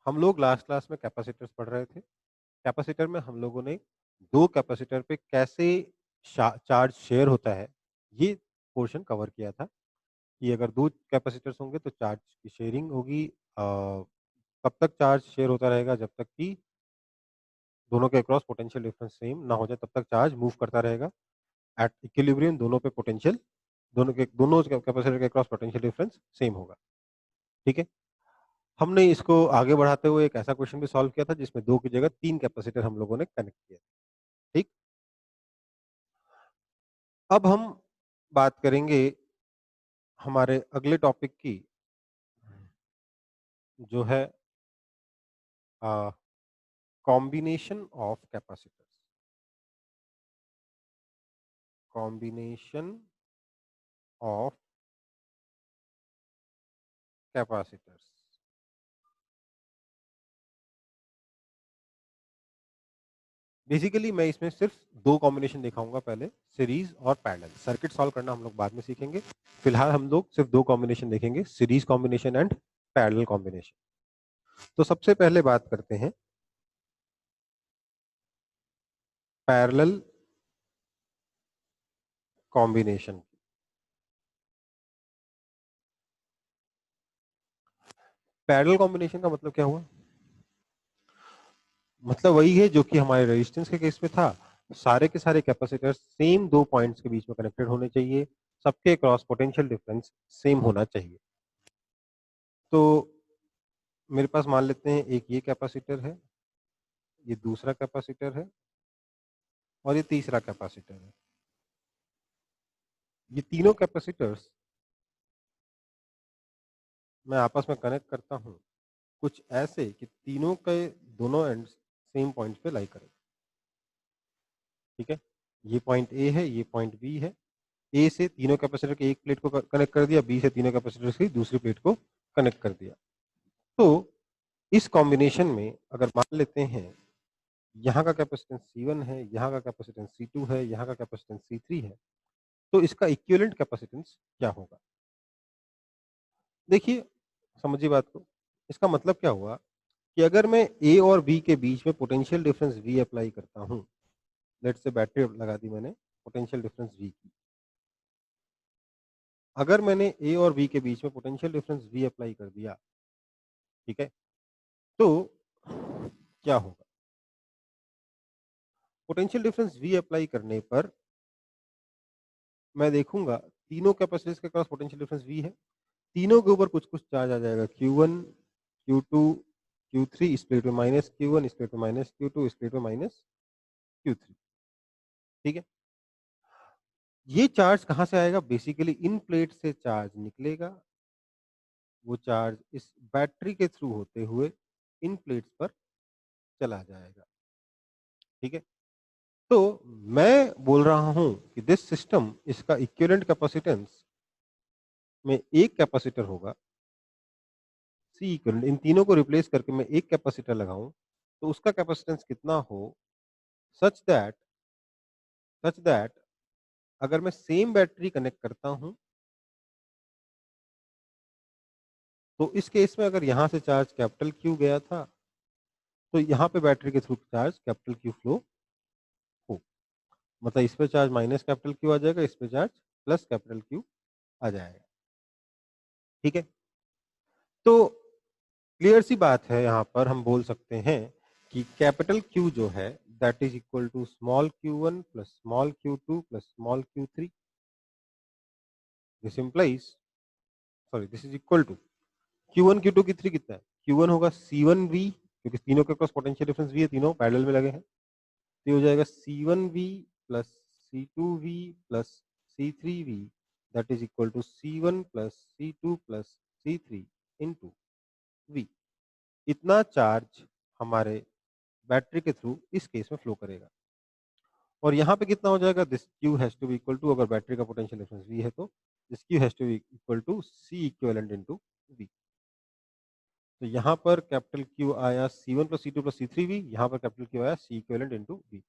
हम लोग last class में कैपेसिटर्स पढ़ रहे थे। कैपेसिटर में हम लोगों ने 2 कैपेसिटर पे कैसे चार्ज शेयर होता है, ये पोर्शन कवर किया था कि अगर 2 कैपेसिटर्स होंगे तो चार्ज की शेयरिंग होगी। कब तक चार्ज शेयर होता रहेगा, जब तक कि दोनों के अक्रॉस पोटेंशियल डिफरेंस सेम ना हो जाए, तब तक चार्ज मूव करता रहेगा। एट इक्विलिब्रियम दोनों पे पोटेंशियल, दोनों कैपेसिटर के अक्रॉस पोटेंशियल डिफरेंस सेम होगा। ठीक है? हमने इसको आगे बढ़ाते हुए एक ऐसा क्वेश्चन भी सॉल्व किया था जिसमें 2 की जगह 3 कैपेसिटर हम लोगों ने कनेक्ट किया। ठीक? अब हम बात करेंगे हमारे अगले टॉपिक की, जो है combination of capacitors. Combination of capacitors. Basically मैं इसमें सिर्फ 2 कॉम्बिनेशन दिखाऊंगा, पहले सीरीज और पैरेलल। सर्किट सॉल्व करना हम लोग बाद में सीखेंगे। फिलहाल हम लोग सिर्फ 2 कॉम्बिनेशन देखेंगे, series combination and parallel combination. तो सबसे पहले बात करते हैं पैरेलल कॉम्बिनेशन। पैरेलल कॉम्बिनेशन का मतलब क्या हुआ? मतलब वही है जो कि हमारे रेजिस्टेंस के केस में था। सारे के सारे कैपेसिटर सेम 2 पॉइंट्स के बीच में कनेक्टेड होने चाहिए, सबके क्रॉस पोटेंशियल डिफरेंस सेम होना चाहिए। तो मेरे पास मान लेते हैं एक ये कैपेसिटर है, ये दूसरा कैपेसिटर है और ये तीसरा कैपेसिटर है। ये तीनों कैपेसिटर्स मैं आपस में कनेक्ट करता हूं कुछ ऐसे कि तीनों के दोनों एंड्स सेम पॉइंट पे लाई करें। ठीक है? ये पॉइंट ए है, ये पॉइंट बी है। ए से तीनों कैपेसिटर के एक प्लेट को कनेक्ट कर दिया, बी से तीनों कैपेसिटर की दूसरी प्लेट को कनेक्ट कर दिया। तो इस कॉम्बिनेशन में अगर मान लेते हैं यहाँ का कैपेसिटेंस C1 है, यहाँ का कैपेसिटेंस C2 है, यहाँ का कैपेसिटेंस C3 है, तो इसका इक्विवेलेंट कैपेसिटेंस क्या होगा? देखिए, समझिए बात को। इसका मतलब क्या हुआ कि अगर मैं ए और बी के बीच में पोटेंशियल डिफरेंस V अप्लाई करता हूँ, लेट्स से बैटरी लगा दी मैंने, पोटेंशियल डिफरेंस V की। अगर मैंने ए और बी के बीच में पोटेंशियल डिफरेंस V अप्लाई कर दिया, ठीक है, तो क्या होगा? पोटेंशियल डिफरेंस V अप्लाई करने पर मैं देखूंगा तीनों कैपेसिटर्स के पास पोटेंशियल डिफरेंस V है, तीनों के ऊपर कुछ कुछ चार्ज आ जाएगा, Q1, Q2, Q3, इस प्लेट में माइनस Q1, इस प्लेट में माइनस Q2, इस प्लेट में माइनस Q3। ठीक है? ये चार्ज कहां से आएगा? बेसिकली इन प्लेट से चार्ज निकलेगा, वो चार्ज इस बैटरी के थ्रू होते हुए इन प्लेट्स पर चला जाएगा। ठीक है? तो मैं बोल रहा हूं कि दिस सिस्टम, इसका इक्विवेलेंट कैपेसिटेंस में एक कैपेसिटर होगा सी इक्विवेलेंट। इन तीनों को रिप्लेस करके मैं एक कैपेसिटर लगाऊं तो उसका कैपेसिटेंस कितना हो, सच दैट अगर मैं सेम बैटरी कनेक्ट करता हूं तो इस केस में अगर यहां से चार्ज कैपिटल क्यू गया था तो यहाँ पे बैटरी के through charge capital Q flow हो। मतलब इस पे चार्ज माइनस कैपिटल क्यू आ जाएगा, इस पे चार्ज प्लस कैपिटल क्यू आ जाएगा। ठीक है? तो क्लियर सी बात है, यहाँ पर हम बोल सकते हैं कि कैपिटल क्यू जो है that is equal to small q1 plus small q2 plus small q3। This implies, sorry, this is equal to q1 q2 q3 कितना है? q1 होगा C1V, क्योंकि तीनों के पास पोटेंशियल डिफरेंस V है, तीनों पैरेलल में लगे हैं, तो ये हो जाएगा C1V plus C2V plus C3V, that is equal to C1 plus C2 plus C3 into V। इतना चार्ज हमारे बैटरी के थ्रू इस केस में फ्लो करेगा। और यहाँ पे कितना हो जाएगा? This Q has to be equal to, अगर बैटरी का पोटेंशियल डिफरेंस V है तो this Q has to be equal to C equivalent into V। तो यहाँ पर कैपिटल Q आया C1 plus C2 plus C3V, यहाँ पर कैपिटल Q आया C इक्विवेलेंट इनटू V।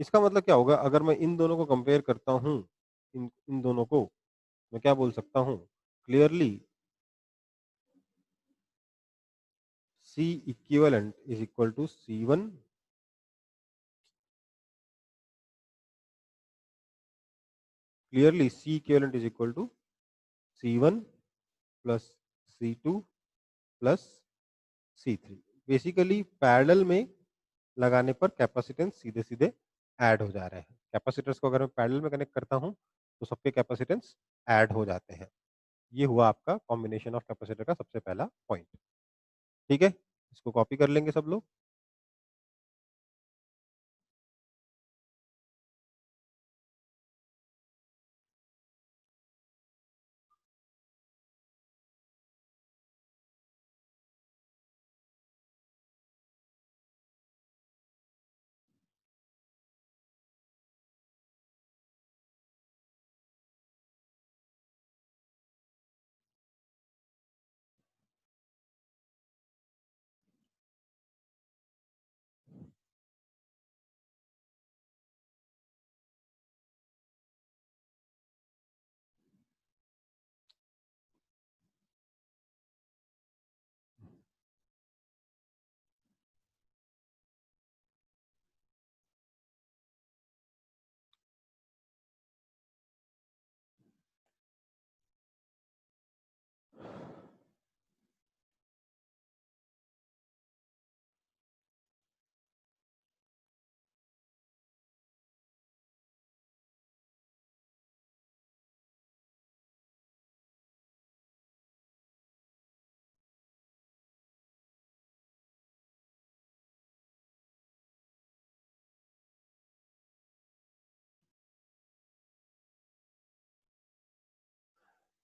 इसका मतलब क्या होगा? अगर मैं इन दोनों को कंपेयर करता हूँ, इन दोनों को, मैं क्या बोल सकता हूँ? Clearly C equivalent is equal to C1 clearly C equivalent is equal to C1 plus C2 plus C3 basically parallel में लगाने पर कैपेसिटेंस सीधे सीधे ऐड हो जा रहे हैं। कैपेसिटर्स को अगर मैं पैरेलल में कनेक्ट करता हूं तो सबके कैपेसिटेंस ऐड हो जाते हैं। ये हुआ आपका कॉम्बिनेशन ऑफ कैपेसिटर का सबसे पहला पॉइंट। ठीक है, इसको कॉपी कर लेंगे सब लोग।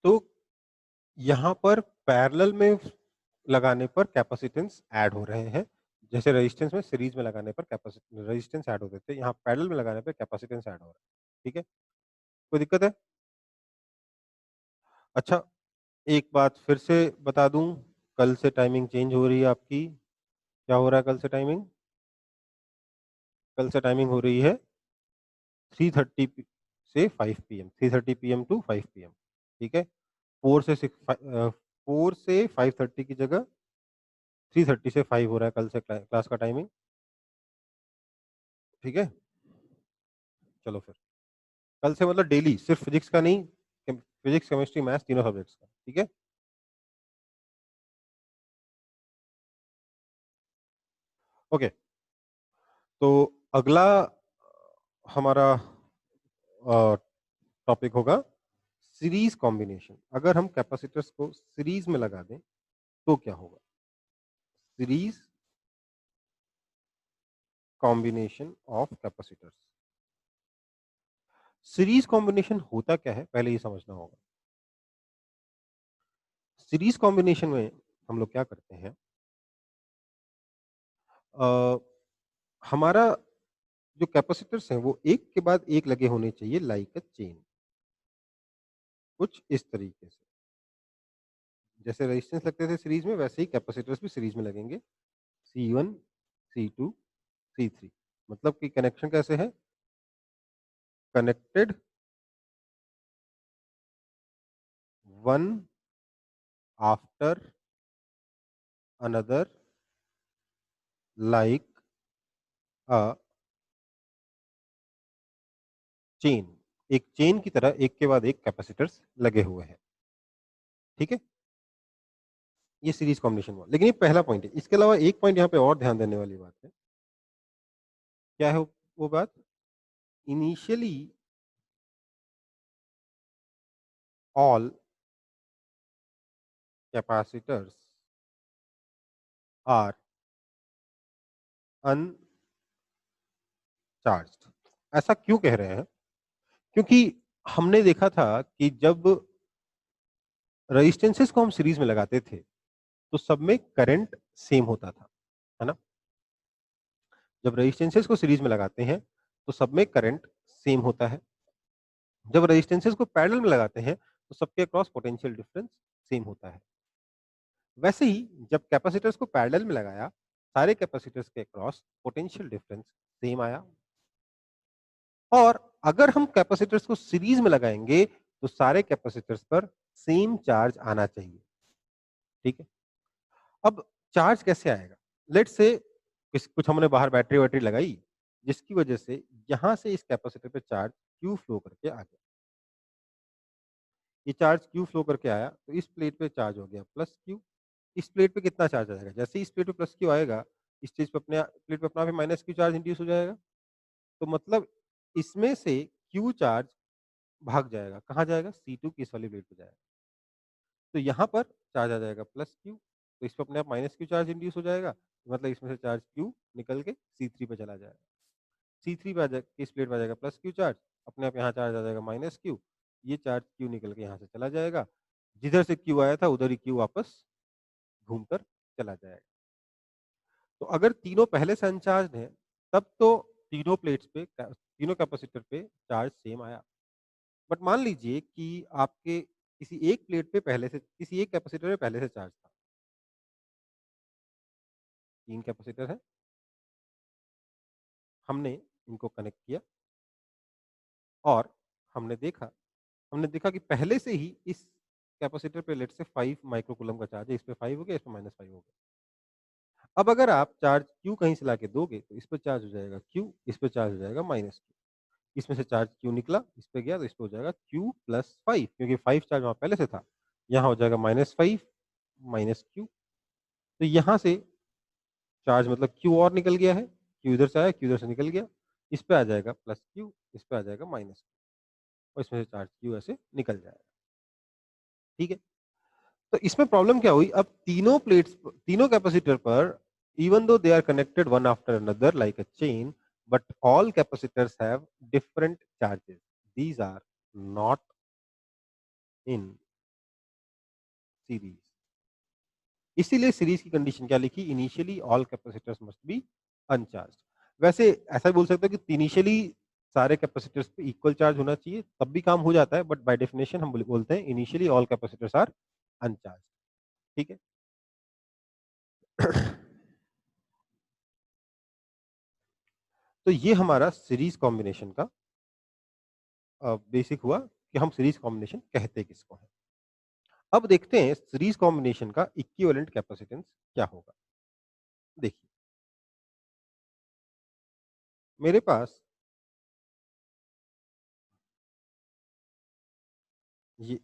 तो यहाँ पर पैरेलल में लगाने पर कैपेसिटेंस ऐड हो रहे हैं। जैसे रेजिस्टेंस में सीरीज में लगाने पर रेजिस्टेंस ऐड होते थे, यहाँ पैरेलल में लगाने पर कैपेसिटेंस ऐड हो रहा है। ठीक है, कोई दिक्कत है? अच्छा, एक बात फिर से बता दूं, कल से टाइमिंग चेंज हो रही है आपकी। क्या हो रहा है कल से टाइमिंग? कल से टाइमिंग हो रही है 3:30 से 5 पीएम, 3:30 पीएम टू 5 पीएम। ठीक है, 4 से 5:30 की जगह 3:30 से 5 हो रहा है कल से क्लास का टाइमिंग। ठीक है, चलो फिर कल से मतलब डेली, सिर्फ फिजिक्स का नहीं, फिजिक्स केमिस्ट्री मैथ्स तीनों सब्जेक्ट्स का। ठीक है, ओके। तो अगला हमारा टॉपिक होगा सीरीज कॉम्बिनेशन। अगर हम कैपेसिटर्स को सीरीज में लगा दें तो क्या होगा? Series combination of capacitors. Series combination होता क्या है पहले ये समझना होगा। सीरीज कॉम्बिनेशन में हम लोग क्या करते हैं, अ, हमारा जो कैपेसिटर्स हैं वो एक के बाद एक लगे होने चाहिए, लाइक अ चेन, कुछ इस तरीके से। जैसे रेजिस्टेंस लगते थे सीरीज में, वैसे ही कैपेसिटर्स भी सीरीज में लगेंगे। C1 C2 C3, मतलब कि कनेक्शन कैसे है? Connected one after another like a chain. एक चेन की तरह एक के बाद एक कैपेसिटर्स लगे हुए हैं। ठीक है, ये सीरीज कॉम्बिनेशन हुआ। लेकिन ये पहला पॉइंट है। इसके अलावा एक पॉइंट यहाँ पे और ध्यान देने वाली बात है। क्या है वो बात? Initially all capacitors are uncharged. ऐसा क्यों कह रहे हैं? क्योंकि हमने देखा था कि जब रेजिस्टेंसेस को हम सीरीज में लगाते थे तो सब में करंट सेम होता था, है ना? जब रेजिस्टेंसेस को सीरीज में लगाते हैं तो सब में करंट सेम होता है। जब रेजिस्टेंसेस को पैरेलल में लगाते हैं तो सबके अक्रॉस पोटेंशियल डिफरेंस सेम होता है। वैसे ही जब कैपेसिटर्स को पैरेलल में लगाया, सारे कैपेसिटर्स के अक्रॉस पोटेंशियल डिफरेंस सेम आया। और अगर हम कैपेसिटर्स को सीरीज में लगाएंगे तो सारे कैपेसिटर्स पर सेम चार्ज आना चाहिए। ठीक है, अब चार्ज कैसे आएगा? लेट्स से कुछ हमने बाहर बैटरी-वैटरी लगाई, जिसकी वजह से यहाँ से इस कैपेसिटर पे चार्ज क्यू फ्लो करके आ गया। ये चार्ज क्यू फ्लो करके आया, तो इस प्लेट पे चार्ज हो गया प्लस क्यू। इस प्लेट पे कितना चार्ज आएगा? जैसे ही इस प्लेट पे प्लस क्यू आएगा, इस चीज़ पे प्लेट पे अपने आप ही माइनस क्यू चार्ज इंड्यूस हो जाएगा। तो मतलब इसमें से क्यू चार्ज भाग जाएगा, कहाँ जाएगा? C2 की इस वाली प्लेट पे जाएगा। तो यहाँ पर चार्ज आ जाएगा प्लस क्यू, तो इस पे अपने आप माइनस क्यू चार्ज इंड्यूस हो जाएगा, मतलब इसमें से चार्ज क्यू निकल के C3 पे चला जाएगा। C3 पे आ जाए इस प्लेट पे आ जाएगा प्लस क्यू चार्ज, अपने आप यहाँ चार्ज आ जाएगा माइनस क्यू, ये चार्ज क्यू निकल के यहाँ से चला जाएगा। जिधर से क्यू आया था उधर ही क्यू वापस घूमकर चला जाएगा। तो अगर तीनों पहले से अनचार्ज्ड हैं, तब तो तीनों कैपेसिटर पे चार्ज सेम आया। बट मान लीजिए कि आपके किसी एक प्लेट पे पहले से किसी एक कैपेसिटर पे पहले से चार्ज था। 3 कैपेसिटर हैं, हमने इनको कनेक्ट किया और हमने देखा हमने देखा कि पहले से ही इस कैपेसिटर पे लेट्स से 5 माइक्रो कूलम्ब का चार्ज है, इस पे 5 हो गया, इस पे -5 हो गया। अब अगर आप चार्ज Q कहीं से लाके दोगे, तो इस पे चार्ज हो जाएगा Q, इस पे चार्ज हो जाएगा -Q। इसमें से चार्ज Q निकला, इस पे गया तो इस पे हो जाएगा Q प्लस 5 क्योंकि 5 चार्ज वहाँ पहले से था। यहाँ हो जाएगा -5 -Q। तो यहाँ से चार्ज मतलब Q और निकल गया है, Q इधर से आया, Q इधर से निकल गया। इस पे आ जाएगा +Q, इस पे आ जाएगा -Q और इसमें से चार्ज Q ऐसे निकल जाएगा। ठीक है? तो इसमें प्रॉब्लम क्या हुई? अब तीनों कैपेसिटर पर even though they are connected one after another like a chain, but all capacitors have different charges. These are not in series. इसीलिए सीरीज की कंडीशन क्या लिखी? Initially all capacitors must be uncharged. वैसे ऐसा भी बोल सकते हो कि इनिशियली सारे कैपेसिटर्स पे इक्वल चार्ज होना चाहिए, तब भी काम हो जाता है, बट बाय डेफिनेशन हम बोलते हैं initially all capacitors are uncharged. ठीक है? तो ये हमारा सीरीज कॉम्बिनेशन का बेसिक हुआ कि हम सीरीज कॉम्बिनेशन कहते किसको हैं। अब देखते हैं सीरीज कॉम्बिनेशन का इक्विवेलेंट कैपेसिटेंस क्या होगा। देखिए, मेरे पास ये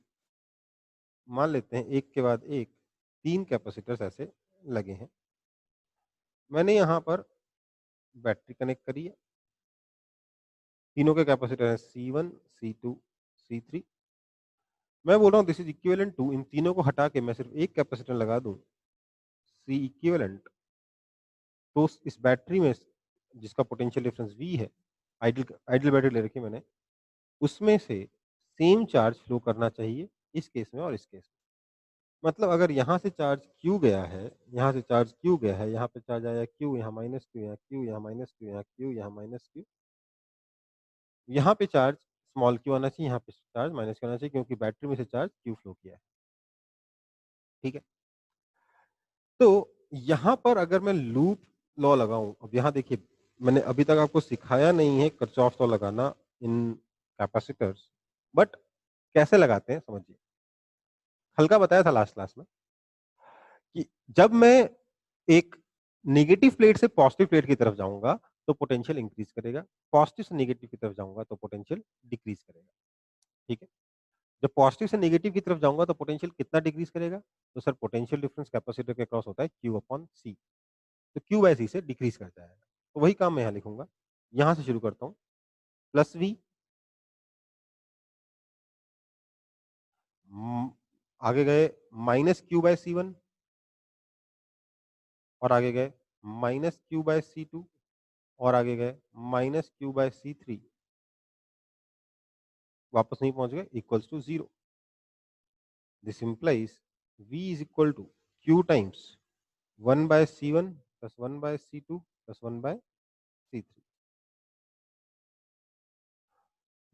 मान लेते हैं एक के बाद एक 3 कैपेसिटर्स ऐसे लगे हैं। मैंने यहाँ पर बैटरी कनेक्ट करी है। तीनों के कैपेसिटर हैं C1, C2, C3। मैं बोल रहा हूँ दिस इज इक्विवेलेंट टू, इन तीनों को हटा के मैं सिर्फ एक कैपेसिटर लगा दूं, C इक्विवेलेंट, तो इस बैटरी में जिसका पोटेंशियल डिफरेंस V है, आइडियल आइडियल बैटरी ले रखी है मैंने, उसमें से सेम चार्ज फ्लो करना चाहिए इस केस में और इस केस में। मतलब अगर यहाँ से चार्ज Q गया है, यहाँ से चार्ज Q गया है, यहाँ पे चार्ज आया Q, यहाँ -Q, यहाँ Q, यहाँ -Q, यहाँ Q, यहाँ -Q, यहाँ पे चार्ज स्मॉल q आना चाहिए, यहाँ पे चार्ज -Q आना चाहिए क्योंकि बैटरी में से चार्ज Q फ्लो किया है। ठीक है? तो यहाँ पर अगर मैं लूप लॉ लगाऊं, अब यहाँ देखिए मैंने अभी तक आपको सिखाया नहीं है किरचॉफ लॉ लगाना इन कैपेसिटर्स, बट कैसे लगाते हैं समझिए। हल्का बताया था लास्ट क्लास में कि जब मैं एक नेगेटिव प्लेट से पॉजिटिव प्लेट की तरफ जाऊंगा तो पोटेंशियल इंक्रीज करेगा, पॉजिटिव से नेगेटिव की तरफ जाऊंगा तो पोटेंशियल डिक्रीज करेगा। ठीक है? जब पॉजिटिव से नेगेटिव की तरफ जाऊंगा तो पोटेंशियल कितना डिक्रीज करेगा? तो सर पोटेंशियल डिफरेंस कैपेसिटर के क्रॉस होता है Q अपॉन C, तो Q बाय C से डिक्रीज कर जाएगा। तो वही काम मैं यहाँ लिखूंगा। यहाँ से शुरू करता हूँ, प्लस V, आगे गए -Q/C1 और आगे गए -Q/C2 और आगे गए -Q/C3, वापस नहीं पहुंच गए, equals to 0। This implies V is equal to Q times 1/C1 plus 1/C2 plus 1/C3।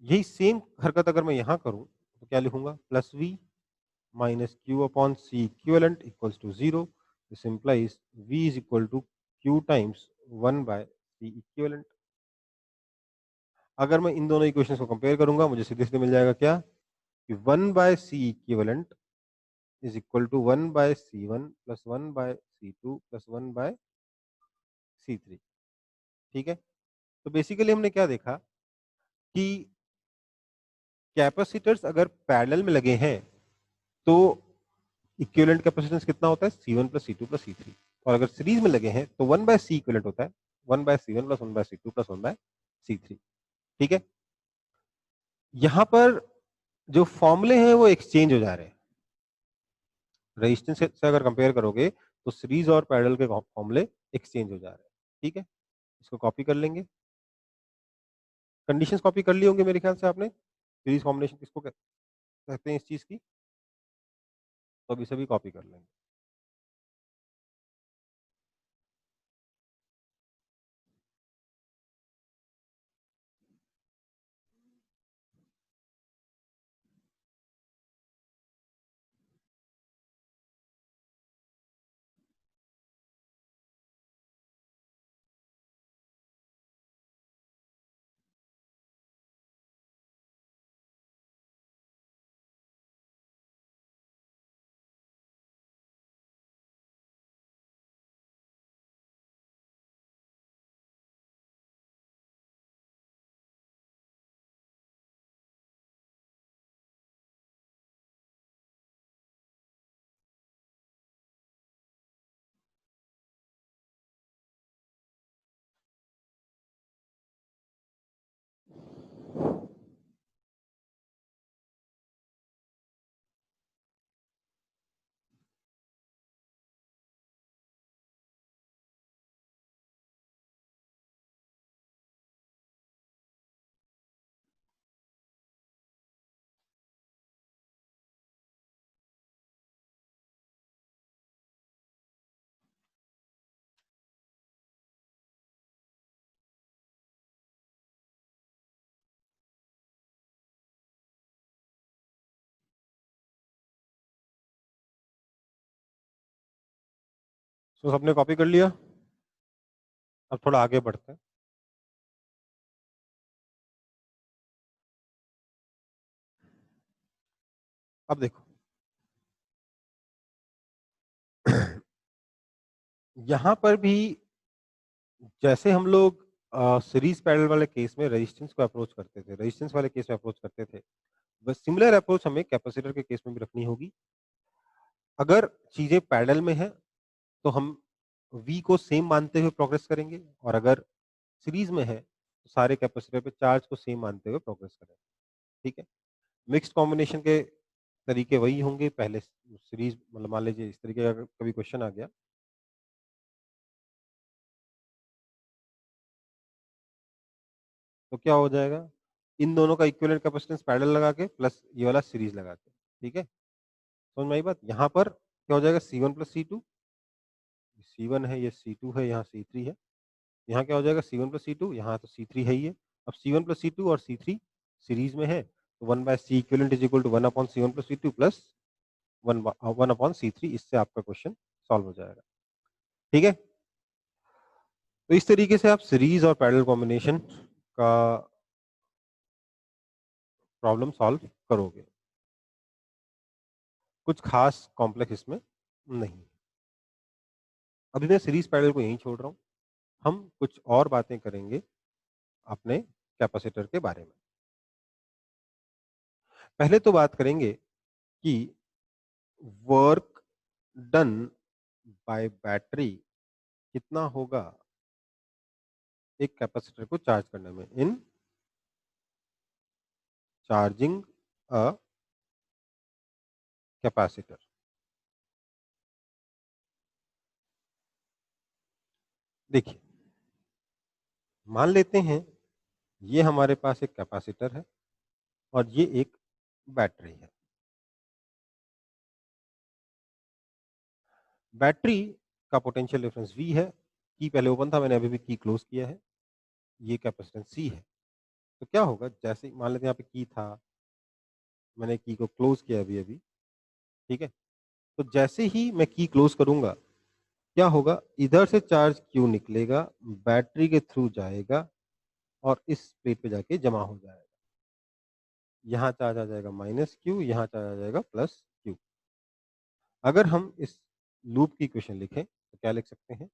यही सेम हरकत अगर मैं यहाँ करूँ तो क्या लिखूंगा? Plus V minus Q upon C equivalent equals to 0। This implies V is equal to Q times 1/C equivalent. अगर मैं इन दोनों इक्वेशंस को कंपेयर करूंगा, मुझे सीधे सीधे मिल जाएगा क्या? कि 1/C equivalent is equal to 1/C1 plus 1/C2 plus 1/C3। ठीक है, तो बेसिकली हमने क्या देखा कि कैपेसिटर्स अगर पैरेलल में लगे हैं तो इक्विवेलेंट कैपेसिटेंस कितना होता है C1 plus C2 plus C3, और अगर सीरीज में लगे हैं तो 1/C इक्विवेलेंट होता है 1/C1 plus 1/C2 plus 1/C3। ठीक है, यहां पर जो फॉर्मूले हैं वो एक्सचेंज हो जा रहे हैं। रेजिस्टेंस से अगर कंपेयर करोगे तो सीरीज और पैरेलल के फॉर्मूले एक्सचेंज हो जा रहे हैं। ठीक है, इसको कॉपी कर लेंगे। कंडीशंस कॉपी कर ली होंगे मेरे ख्याल से आपने। सीरीज कॉम्बिनेशन किसको कहते हैं इस चीज की, तो अभी सभी कॉपी कर लेंगे। तो सबने कॉपी कर लिया। अब थोड़ा आगे बढ़ते हैं। अब देखो यहां पर भी जैसे हम लोग सीरीज पैरेलल वाले केस में रेजिस्टेंस को अप्रोच करते थे, रेजिस्टेंस वाले केस में अप्रोच करते थे, बस सिमिलर अप्रोच हमें कैपेसिटर के केस में भी रखनी होगी। अगर चीजें पैरेलल में है तो हम V को सेम मानते हुए प्रोग्रेस करेंगे, और अगर सीरीज में है तो सारे कैपेसिटर पे चार्ज को सेम मानते हुए प्रोग्रेस करेंगे। ठीक है, मिक्स्ड कॉम्बिनेशन के तरीके वही होंगे। पहले सीरीज मतलब मान लीजिए इस तरीके का अगर कभी क्वेश्चन आ गया तो क्या हो जाएगा, इन दोनों का इक्विवेलेंट कैपेसिटेंस पैरेलल लगा के प्लस ये वाला सीरीज लगा के। ठीक है, समझ में आई बात। यहाँ पर क्या हो जाएगा C1 प्लस C2, C1 है, ये C2 है, यहाँ C3 है। यहाँ क्या हो जाएगा C1 प्लस C2, यहाँ तो C3 है ही है। अब C1 प्लस C2 और C3 सीरीज में है तो 1/C equivalent is equal to 1/C1 plus C2 plus 1/C3। इससे आपका क्वेश्चन सॉल्व हो जाएगा। ठीक है, तो इस तरीके से आप सीरीज और पैरेलल कॉम्बिनेशन का प्रॉब्लम सॉल्व करोगे। कुछ खास कॉम्प्लेक्स इसमें नहीं। अभी मैं सीरीज पैरेलल को यहीं छोड़ रहा हूँ। हम कुछ और बातें करेंगे अपने कैपेसिटर के बारे में। पहले तो बात करेंगे कि वर्क डन बाय बैटरी कितना होगा एक कैपेसिटर को चार्ज करने में, इन चार्जिंग अ कैपेसिटर। देखिए, मान लेते हैं ये हमारे पास एक कैपेसिटर है और ये एक बैटरी है। बैटरी का पोटेंशियल डिफरेंस V है। की पहले ओपन था, मैंने अभी भी की क्लोज किया है। ये कैपेसिटेंस C है। तो क्या होगा, जैसे मान लेते हैं यहाँ पे की था, मैंने की को क्लोज किया अभी अभी। ठीक है, तो जैसे ही मैं की क्लोज करूंगा क्या होगा, इधर से चार्ज Q निकलेगा, बैटरी के थ्रू जाएगा और इस प्लेट पे जाके जमा हो जाएगा। यहाँ चार्ज आ जाएगा -Q, यहाँ चार्ज आ जाएगा +Q। अगर हम इस लूप की इक्वेशन लिखें तो क्या लिख सकते हैं,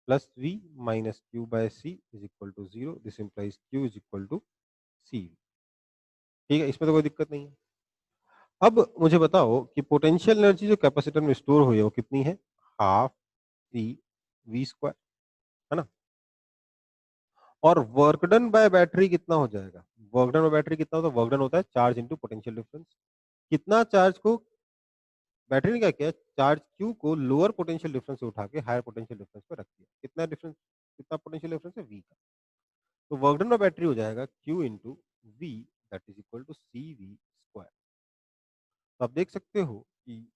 plus v minus Q by c is equal to 0, this implies Q is equal to c. ठीक है, इसमें तो कोई दिक्कत नहीं है। अब मुझे बताओ कि पोटेंशियल एनर्जी जो कैपेसिटर में स्टोर हुई है वो कितनी है, हाफ सी वी स्क्वायर, है ना। और वर्क डन बाय बैटरी कितना हो जाएगा, वर्क डन बाय बैटरी कितना होता है, वर्क डन होता है चार्ज इनटू पोटेंशियल डिफरेंस। कितना चार्ज को बैटरी ने क्या किया, चार्ज क्यू को लोअर पोटेंशियल डिफरेंस से उठा के हायर पोटेंशियल डिफरेंस पे रख दिया। कितना डिफरेंस, कितना पोटेंशियल डिफरेंस है, वी का। तो वर्क डन बाय बैटरी हो जाएगा Q into V, that is equal to C V square. तो आप देख सकते हो कि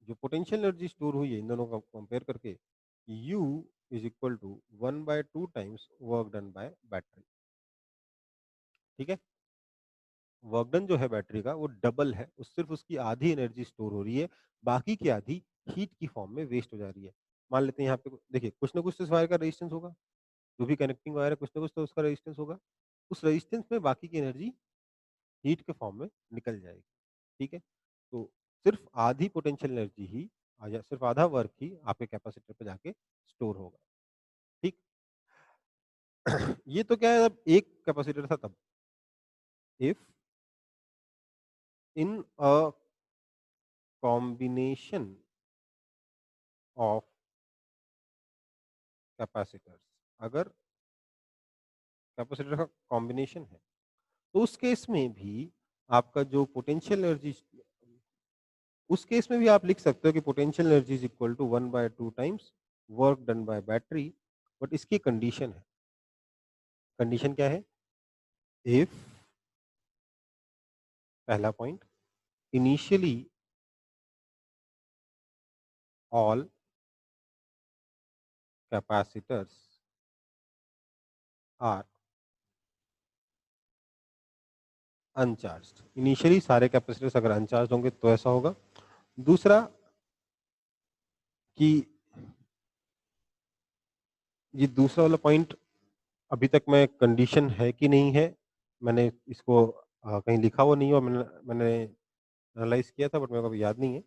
जो पोटेंशियल एनर्जी स्टोर हुई है इन दोनों का कंपेयर करके, U is equal to 1/2 times work done by battery. ठीक है, वर्क डन जो है बैटरी का वो डबल है, उस सिर्फ उसकी आधी एनर्जी स्टोर हो रही है, बाकी की आधी हीट की फॉर्म में वेस्ट हो जा रही है। मान लेते हैं यहाँ पे देखिए कुछ ना कुछ तो इस वायर का रेजिस्टेंस होगा, जो भी कनेक्टिंग वायर है कुछ ना कुछ तो उसका रेजिस्टेंस होगा, उस रेजिस्टेंस में बाकी की एनर्जी हीट के फॉर्म में निकल जाएगी। ठीक है, तो सिर्फ आधी पोटेंशियल एनर्जी ही या सिर्फ आधा वर्क ही आपके कैपेसिटर पे जाके स्टोर होगा। ठीक ये तो क्या है, अब एक कैपेसिटर था तब, if in a combination of capacitors, अगर कैपेसिटर का कॉम्बिनेशन है तो उस केस में भी आपका जो पोटेंशियल एनर्जी, उस केस में भी आप लिख सकते हो कि potential energy is equal to 1/2 times work done by battery. But इसकी कंडीशन है, कंडीशन क्या है, इफ, पहला point, initially all capacitors are uncharged. इनिशियली सारे कैपेसिटर्स अगर अनचार्ज होंगे तो ऐसा होगा। दूसरा कि ये दूसरा वाला पॉइंट अभी तक मैं कंडीशन है कि नहीं है, मैंने इसको कहीं लिखा हुआ नहीं है और मैंने एनालाइज किया था बट मेरे को अभी याद नहीं है।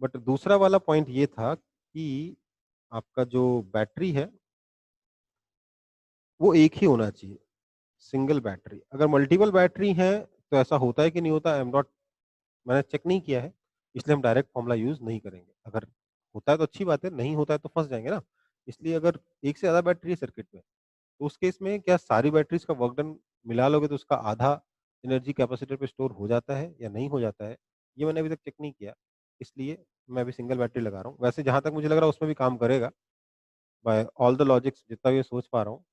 बट दूसरा वाला पॉइंट ये था कि आपका जो बैटरी है वो एक ही होना चाहिए, सिंगल बैटरी। अगर मल्टीपल बैटरी है तो ऐसा होता है कि नहीं होता, आई एम नॉट, मैंने चेक नहीं किया है, इसलिए हम डायरेक्ट फॉर्मूला यूज नहीं करेंगे। अगर होता है तो अच्छी बात है, नहीं होता है तो फंस जाएंगे ना। इसलिए अगर एक से ज्यादा बैटरी है सर्किट में तो उस केस में क्या सारी बैटरीज का वर्क डन मिला लोगे तो उसका आधा एनर्जी कैपेसिटर पे स्टोर हो जाता है या नहीं हो जाता है, ये मैंने अभी तक चेक नहीं किया। इसलिए मैं अभी सिंगल बैटरी लगा रहा हूँ। वैसे जहां तक मुझे लग रहा है उसमें भी काम करेगा, बाय ऑल द लॉजिक्स जितना भी सोच पा रहा हूँ,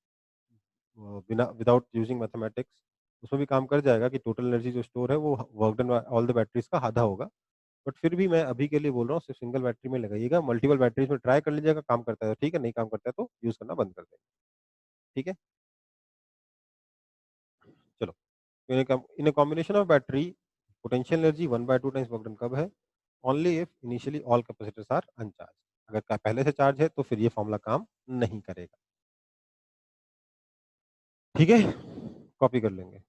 बिना विदाउट यूजिंग मैथमेटिक्स उसमें भी काम कर जाएगा कि टोटल एनर्जी जो स्टोर है वो work done all the batteries का आधा होगा। बट फिर भी मैं अभी के लिए बोल रहा हूँ सिर्फ सिंगल बैटरी में लगाइएगा, मल्टीपल बैटरीज में ट्राई कर लीजिएगा, काम करता है तो ठीक है, नहीं काम करता है तो यूज करना बंद कर देंगे। ठीक है, चलो। इन a combination of battery, potential energy 1/2 times work done कब है, only if initially all capacitors are uncharged। अगर पहले से चार्ज है तो फिर ये फॉर्मूला काम नहीं करेगा। ठीक है, कॉपी कर लेंगे।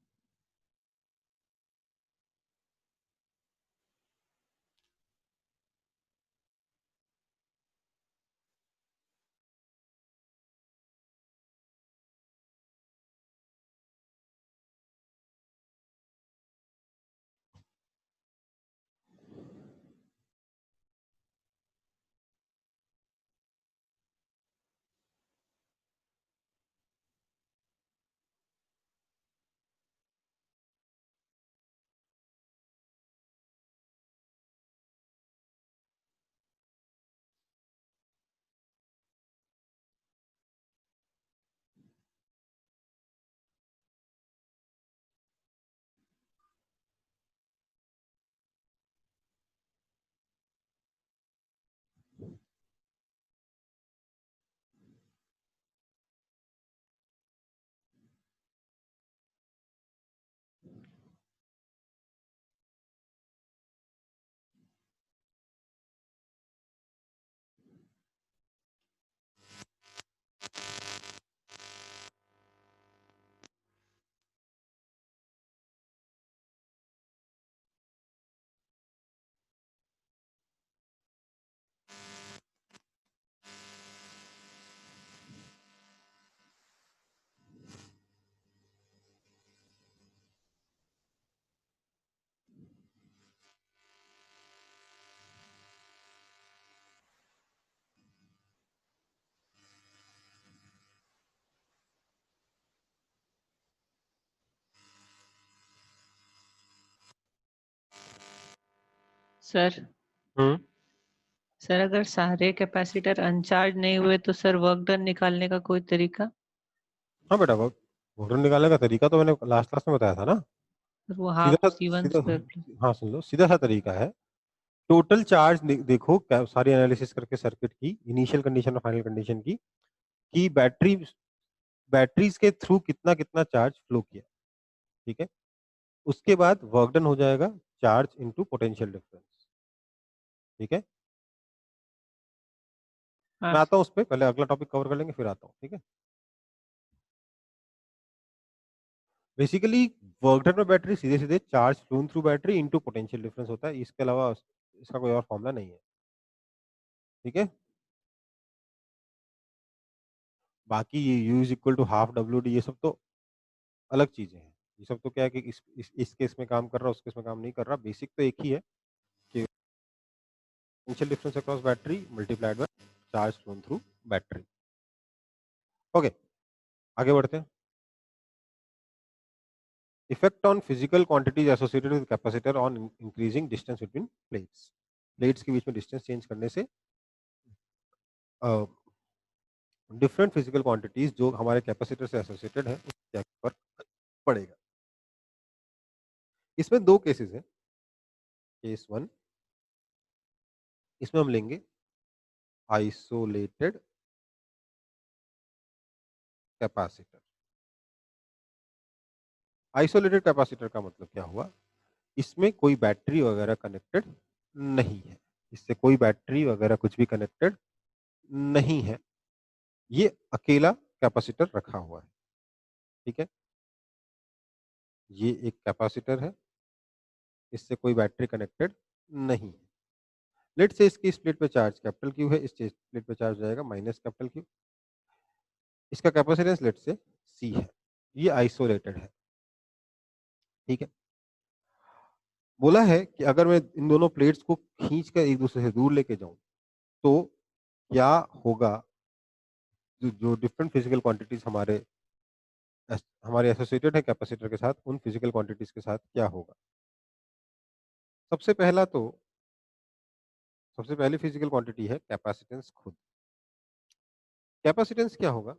सर हम्म सर अगर सारे कैपेसिटर अनचार्ज नहीं हुए तो सर वर्क डन निकालने का कोई तरीका? हाँ बेटा, वोल्टेज निकालने का तरीका तो मैंने लास्ट क्लास में बताया था ना। सर वो सीधा हाफ सा C1 सीधा स्क्वायर प्लस। हाँ सुन लो, सीधा सा तरीका है। टोटल चार्ज देखो, सारी एनालिसिस करके सर्किट की इनिशियल कंडीशन और फाइनल कंडीशन की, कि बैटरीज के थ्रू कितना कितना चार्ज फ्लो किया। ठीक है, उसके बाद वर्क डन हो जाएगा चार्ज इनटू पोटेंशियल डिफरेंस। ठीक है, हाँ मैं आता सर। हूँ उस पर, पहले अगला टॉपिक कवर कर लेंगे फिर आता हूँ। ठीक है, बेसिकली वर्क डन में बैटरी सीधे सीधे charge phloem through battery into potential difference होता है, इसके अलावा इसका कोई और फॉर्मूला नहीं है। ठीक है, बाकी ये U is equal to half WD, ये सब तो अलग चीजें हैं। ये सब तो क्या है कि इस केस में काम कर रहा है, उस केस में काम नहीं कर रहा। बेसिक तो एक ही है कि potential difference across battery multiplied by charge phloem through battery. Okay, आगे बढ़ते हैं। Effect on physical quantities associated with capacitor on increasing distance between plates. Plates के बीच में डिस्टेंस चेंज करने से डिफरेंट फिजिकल क्वांटिटीज जो हमारे कैपेसिटर से एसोसिएटेड है उस क्या फर्क पड़ेगा। इसमें दो केसेस हैं। केस वन, इसमें हम लेंगे आइसोलेटेड कैपेसिटर। आइसोलेटेड कैपेसिटर का मतलब क्या हुआ, इसमें कोई बैटरी वगैरह कनेक्टेड नहीं है, इससे कोई बैटरी वगैरह कुछ भी कनेक्टेड नहीं है, ये अकेला कैपेसिटर रखा हुआ है। ठीक है, ये एक कैपेसिटर है, इससे कोई बैटरी कनेक्टेड नहीं है। लेट से इसकी स्प्लिट पे चार्ज कैपिटल क्यू है, इस स्प्लिट पे चार्ज जाएगा माइनस कैपिटल क्यू। इसका कैपेसिटेंस लेट से सी है, ये आइसोलेटेड है। ठीक है, बोला है कि अगर मैं इन दोनों प्लेट्स को खींच कर एक दूसरे से दूर लेके जाऊं तो क्या होगा, जो डिफरेंट फिजिकल क्वांटिटीज हमारे एसोसिएटेड है कैपेसिटर के साथ, उन फिजिकल क्वांटिटीज के साथ क्या होगा। सबसे पहला तो सबसे पहली फिजिकल क्वांटिटी है कैपेसिटेंस खुद। कैपेसिटेंस क्या होगा,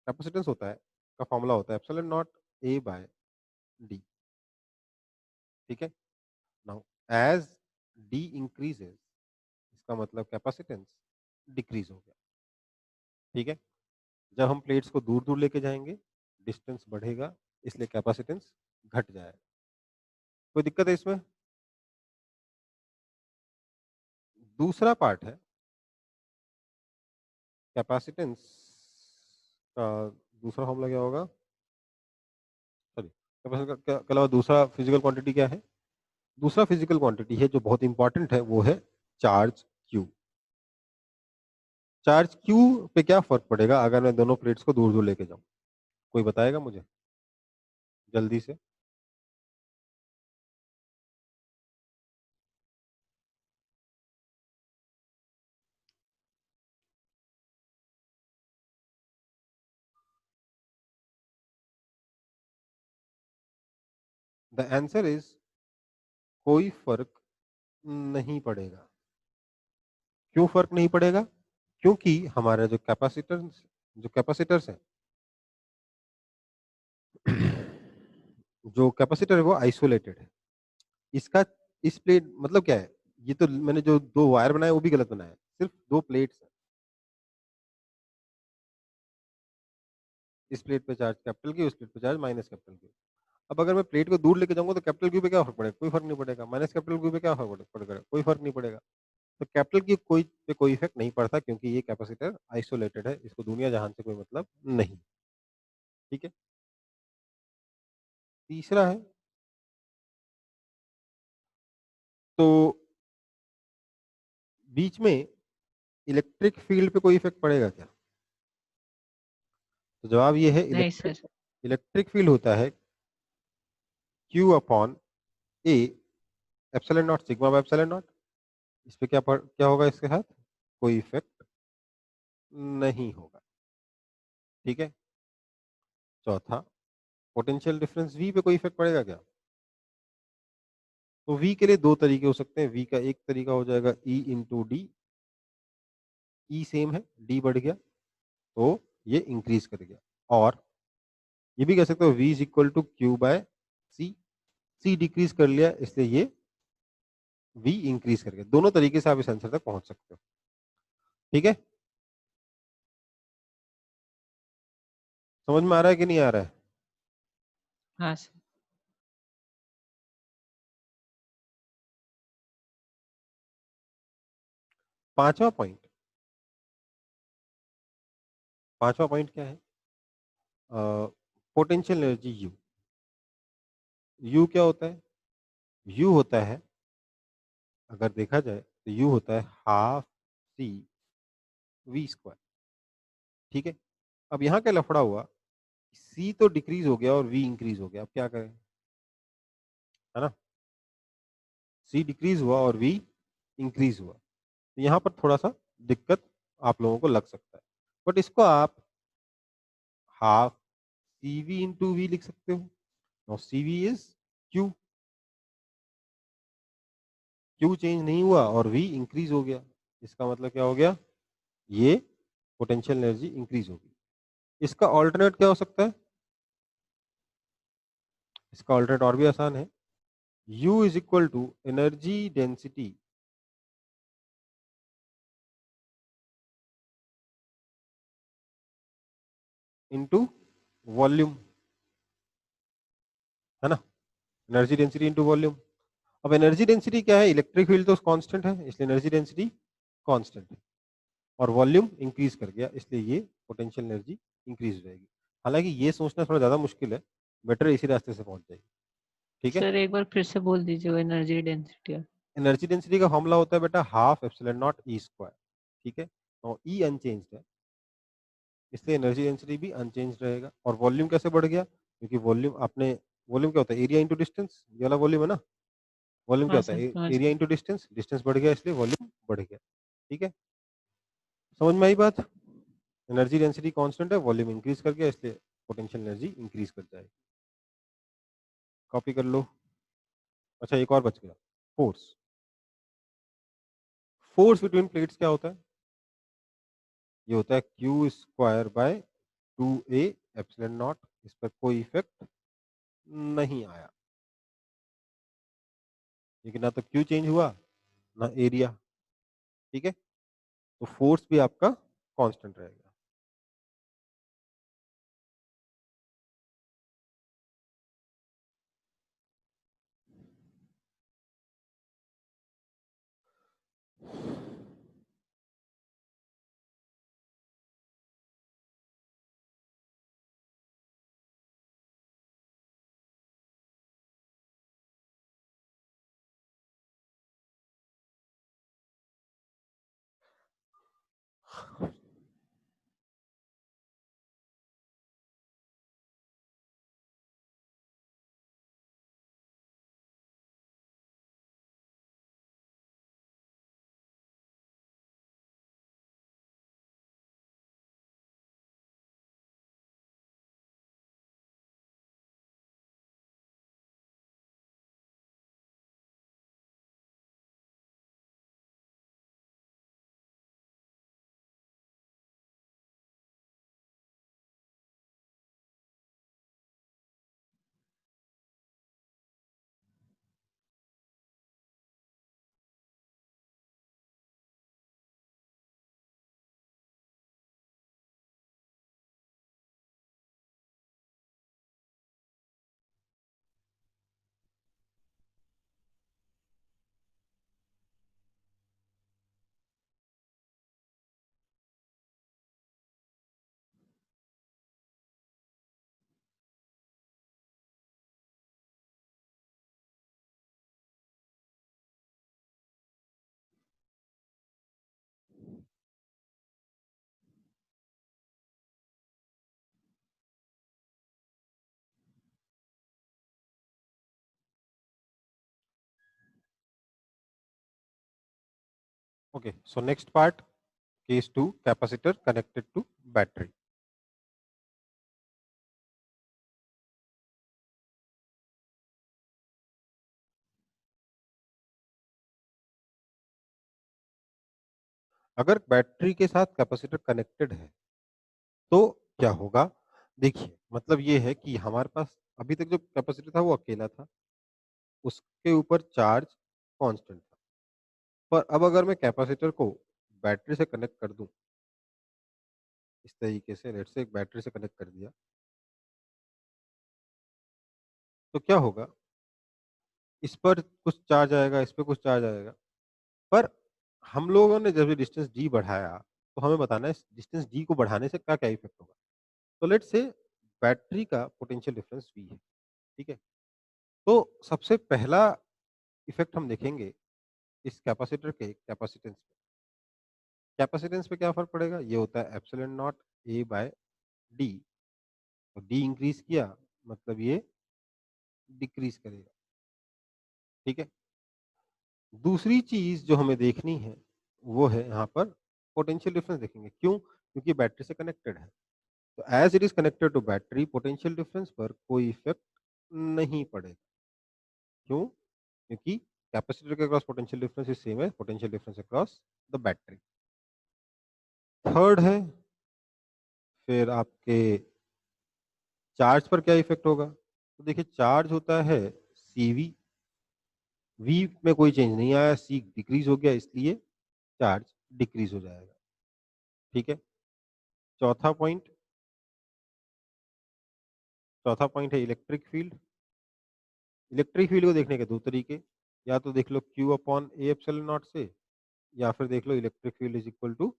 कैपेसिटेंस होता है का फॉर्मूला होता है epsilon naught A by D। ठीक है, नाउ एज D इंक्रीजेस, इसका मतलब कैपेसिटेंस डिक्रीज हो गया। ठीक है, जब हम प्लेट्स को दूर दूर लेके जाएंगे डिस्टेंस बढ़ेगा, इसलिए कैपेसिटेंस घट जाएगा। कोई दिक्कत है इसमें? दूसरा पार्ट है कैपेसिटेंस का, दूसरा फॉर्मूला क्या होगा, सॉरी, कैपेसिटेंस के अलावा दूसरा फिजिकल क्वांटिटी क्या है, दूसरा फिजिकल क्वांटिटी है जो बहुत इंपॉर्टेंट है, वो है चार्ज क्यू। चार्ज क्यू पे क्या फर्क पड़ेगा अगर मैं दोनों प्लेट्स को दूर दूर लेके जाऊं, कोई बताएगा मुझे जल्दी से? द आंसर इज कोई फर्क नहीं पड़ेगा। क्यों फर्क नहीं पड़ेगा? क्योंकि हमारा जो कैपेसिटर्स है जो कैपेसिटर है वो आइसोलेटेड है। इसका इस प्लेट मतलब क्या है, ये तो मैंने जो दो वायर बनाए वो भी गलत बनाया है, सिर्फ दो प्लेट्स है। इस प्लेट पे चार्ज कैपिटल की, उस प्लेट पे चार्ज माइनस कैपिटल की। अब अगर मैं प्लेट को दूर लेके जाऊंगा तो कैपिटल क्यू पे क्या फर्क पड़ेगा, कोई फर्क नहीं पड़ेगा। माइनस कैपिटल क्यू पे क्या फर्क पड़ेगा, कोई फर्क नहीं पड़ेगा। तो कैपिटल की कोई इफेक्ट नहीं पड़ता, क्योंकि ये कैपेसिटर आइसोलेटेड है, इसको दुनिया जहान से कोई मतलब नहीं। ठीक है, तीसरा है, तो बीच में इलेक्ट्रिक फील्ड पे कोई इफेक्ट पड़ेगा क्या? तो जवाब ये है, नहीं इलेक्ट्रिक सर। इलेक्ट्रिक फील्ड होता है Q upon A epsilon not sigma by epsilon not. इस पे क्या होगा, इसके साथ कोई इफेक्ट नहीं होगा। ठीक है, चौथा, पोटेंशियल डिफरेंस V पे कोई इफेक्ट पड़ेगा क्या? तो V के लिए दो तरीके हो सकते हैं। V का एक तरीका हो जाएगा E into D, E same है, D बढ़ गया तो ये इंक्रीज कर गया। और ये भी कह सकते हो V is equal to Q by C, C decrease कर लिया इसलिए ये V इंक्रीज कर गया। दोनों तरीके से आप इस आंसर तक पहुंच सकते हो। ठीक है, समझ में आ रहा है कि नहीं आ रहा है? हाँ सर। पांचवा पॉइंट, पांचवा पॉइंट क्या है? Potential energy you. यू क्या होता है? यू होता है, अगर देखा जाए तो यू होता है हाफ सी वी स्क्वायर। ठीक है, अब यहाँ क्या लफड़ा हुआ, सी तो डिक्रीज हो गया और वी इंक्रीज हो गया। अब क्या करें, है ना? सी डिक्रीज हुआ और वी इंक्रीज हुआ, तो यहाँ पर थोड़ा सा दिक्कत आप लोगों को लग सकता है। बट इसको आप half C V into V लिख सकते हो। Now C V is Q, Q change नहीं हुआ और वी इंक्रीज हो गया। इसका मतलब क्या हो गया, ये पोटेंशियल एनर्जी इंक्रीज होगी। इसका ऑल्टरनेट क्या हो सकता है? इसका ऑल्टरनेट और भी आसान है। U is equal to energy density into volume, है ना? Energy density into volume. अब एनर्जी डेंसिटी क्या है? इलेक्ट्रिक फील्ड तो कांस्टेंट है इसलिए एनर्जी डेंसिटी कांस्टेंट है, और वॉल्यूम इंक्रीज कर गया इसलिए ये पोटेंशियल एनर्जी इंक्रीज हो जाएगी। हालांकि ये सोचना थोड़ा ज्यादा मुश्किल है, बेटर इसी रास्ते से पहुंच जाएगी। ठीक है, सर एक बार फिर से बोल दीजिए वो एनर्जी डेंसिटी। एनर्जी डेंसिटी का फॉर्मूला होता है बेटा half epsilon not E square. ठीक है, और ई अनचेंज्ड है इसलिए एनर्जी डेंसिटी भी अनचेंज रहेगा। और वॉल्यूम कैसे बढ़ गया? क्योंकि वॉल्यूम आपने, वॉल्यूम क्या होता है? एरिया इंटू डिस्टेंस, ये वाला वॉल्यूम है ना। वॉल्यूम क्या हाँ होता सर है? समझ एरिया गए। इंटू डिस्टेंस, डिस्टेंस बढ़ गया इसलिए वॉल्यूम बढ़ गया। ठीक है, समझ में आई बात? एनर्जी डेंसिटी कांस्टेंट है, वॉल्यूम इंक्रीज कर गया इसलिए पोटेंशियल एनर्जी इंक्रीज कर जाएगी। कॉपी कर लो। अच्छा एक और बच गया, फोर्स। फोर्स बिटवीन प्लेट्स क्या होता है? ये होता है Q square by two A epsilon not. इस पर कोई इफेक्ट नहीं आया, लेकिन ना तो क्यू चेंज हुआ ना एरिया। ठीक है, तो फोर्स भी आपका कांस्टेंट रहेगा। Okay, so next part, case 2, capacitor connected to battery. अगर बैटरी के साथ कैपेसिटर कनेक्टेड है तो क्या होगा? देखिए, मतलब ये है कि हमारे पास अभी तक जो कैपेसिटर था वो अकेला था, उसके ऊपर चार्ज कांस्टेंट था। पर अब अगर मैं कैपेसिटर को बैटरी से कनेक्ट कर दूं, इस तरीके से लेट्स से एक बैटरी से कनेक्ट कर दिया, तो क्या होगा? इस पर कुछ चार्ज आएगा, इस पे कुछ चार्ज आएगा। पर हम लोगों ने जब ये डिस्टेंस डी बढ़ाया, तो हमें बताना है इस डिस्टेंस डी को बढ़ाने से क्या-क्या इफ़ेक्ट होगा। तो लेट्स से बैटरी का पोटेंशियल डिफरेंस वी है, ठीक है? तो सबसे पहला इफ़ेक्ट हम देखेंगे इस कैपेसिटर के कैपेसिटेंस पे। कैपेसिटेंस पे क्या फ़र्क पड़ेगा? ये होता है epsilon naught A by D. तो डी इंक्रीज़ किया मतलब ये डिक्रीज़ करेगा, ठीक है? दूसरी चीज़ जो हमें देखनी है, वो है यहाँ पर पोटेंशियल डिफरेंस देखेंगे। क्यों? क्योंकि बैटरी से कनेक्टेड है। तो as it is connected to battery, potential difference पर कोई इफ़ेक्ट नहीं पड़ेगा। क्यों? क्योंकि कैपेसिटर के across potential difference is same है potential difference across the battery. Third है फिर आपके चार्ज पर क्या इफ़ेक्ट होगा? तो देखिए चार्ज होता है सीवी, वी में कोई चेंज नहीं आया, सी डिक्रीज़ हो गया इसलिए चार्ज डिक्रीज़ हो जाएगा, ठीक है? चौथा पॉइंट चौथा पॉइंट है इलेक्ट्रिक फील्ड। इलेक्ट्रिक फील्ड को देखने के 2 तरीके, या तो देख लो Q upon A epsilon naught से, या फिर देख लो electric field is equal to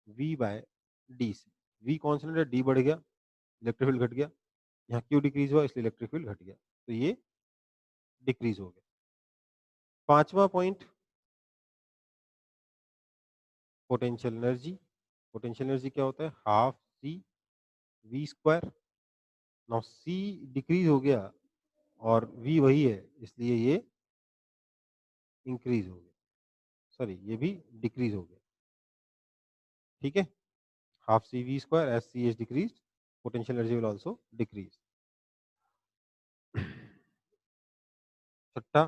V by D से। V कांस्टेंट है, D बढ़ गया, इलेक्ट्रिक फील्ड घट गया। यहाँ Q डिक्रीज हुआ इसलिए इलेक्ट्रिक फील्ड घट गया। तो ये डिक्रीज हो गया। पांचवा point potential energy. Potential energy क्या होता है? Half C V square. Now C decrease हो गया और V वही है इसलिए ये इंक्रीज हो गया, सॉरी ये भी डिक्रीज हो गया, ठीक है? half CV square as C is decreased, potential energy will also decrease. छठा,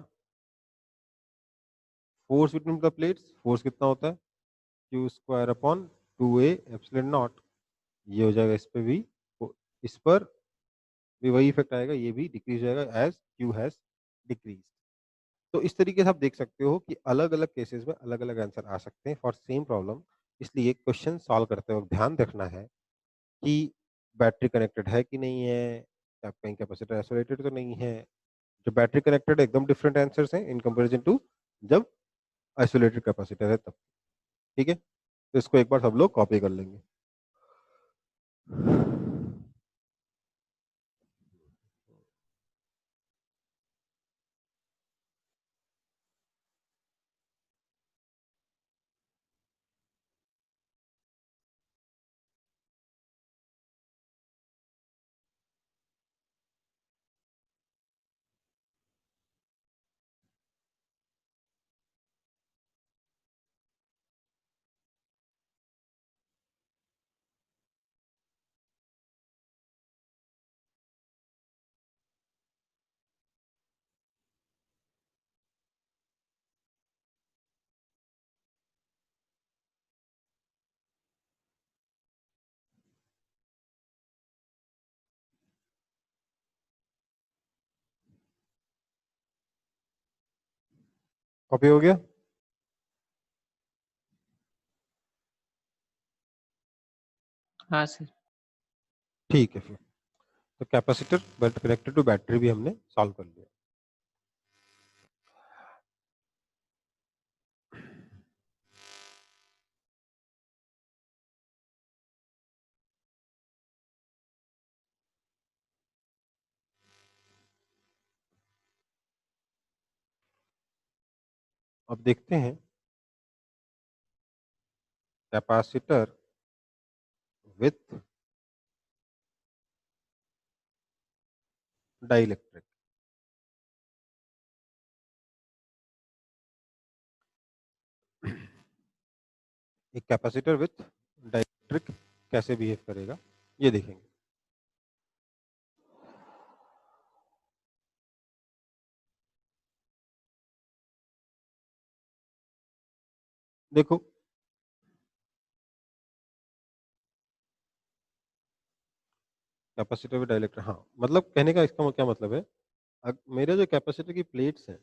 force between the plates. Force कितना होता है? Q square upon 2A epsilon naught. ये हो जाएगा इस पे भी, इस पर भी वही इफेक्ट आएगा, ये भी डिक्रीज हो जाएगा एज Q हैज डिक्रीज। तो इस तरीके से आप देख सकते हो कि अलग अलग केसेस में अलग अलग आंसर आ सकते हैं फॉर सेम प्रॉब्लम। इसलिए क्वेश्चन सॉल्व करते वक्त ध्यान रखना है कि बैटरी कनेक्टेड है कि नहीं है, कहीं कैपेसिटर आइसोलेटेड तो नहीं है। जो बैटरी कनेक्टेड एकदम डिफरेंट आंसर्स हैं इन कंपैरिजन टू जब आइसोलेटेड कैपेसिटर है तब, ठीक है? तो इसको एक बार सब लोग कॉपी कर लेंगे। कॉपी हो गया? हाँ सर। ठीक है फिर। तो capacitor but connected to battery भी हमने सॉल्व कर लिया। अब देखते हैं कैपेसिटर विथ डाइलेक्ट्रिक। एक कैपेसिटर विथ डाइलेक्ट्रिक कैसे बिहेव करेगा ये देखेंगे। देखो कैपेसिटर विद डाइलेक्ट्रिक, हाँ, मतलब कहने का इसका क्या मतलब है, मेरे जो कैपेसिटर की प्लेट्स हैं,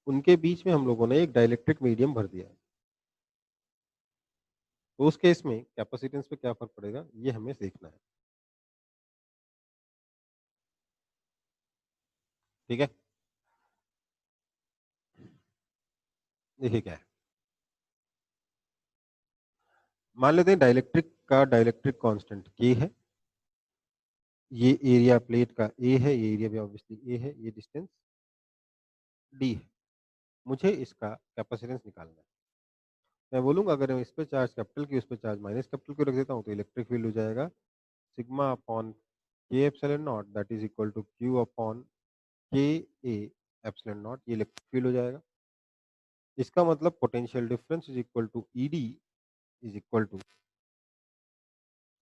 उनके बीच में हम लोगों ने एक डाइलेक्ट्रिक मीडियम भर दिया है। तो उस केस में कैपेसिटेंस पे क्या फ़र्क पड़ेगा, ये हमें देखना है। ठीक है? देखिए क्या है। मान लेते हैं डाइलेक्ट्रिक कांस्टेंट K है। ये एरिया प्लेट का A है, ये एरिया भी ऑब्वियसली A है, ये डिस्टेंस D है। मुझे इसका कैपेसिटेंस निकालना है। मैं बोलूँगा अगर मैं इस पे चार्ज कैपिटल Q, उस पे चार्ज माइनस कैपिटल Q रख देता हूँ, तो इलेक्ट्रिक फील्ड हो जाएगा sigma upon K epsilon naught, that is equal to Q upon K A epsilon naught, ये इलेक्ट्रिक फील्ड हो जाएगा। इसका मतलब potential difference is equal to ED is equal to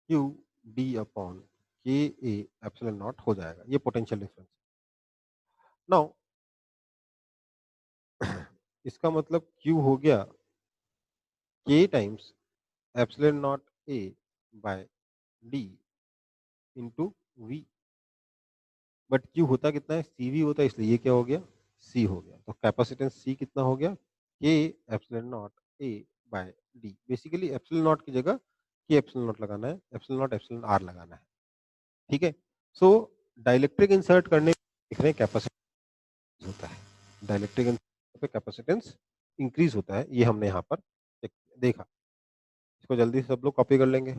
Q D upon K A epsilon naught हो जाएगा। ये potential difference. Now इसका मतलब Q हो गया K times epsilon naught A by D into V। But Q होता कितना है, CV होता है, इसलिए ये क्या हो गया, C हो गया। तो कैपेसिटेंस C कितना हो गया, K epsilon naught A by D। Basically epsilon naught की जगह K एप्सिलॉन नॉट लगाना है, एप्सिलॉन नॉट एप्सिलॉन R लगाना है। ठीक है? सो डाइलेक्ट्रिक इंसर्ट करने देख रहे हैं कैपेसिटेंस होता है, डाइलेक्ट्रिक इंसर्ट पे कैपेसिटेंस इंक्रीज होता है, ये हमने यहाँ पर देखा। इसको जल्दी से सब लोग कॉपी कर लेंगे।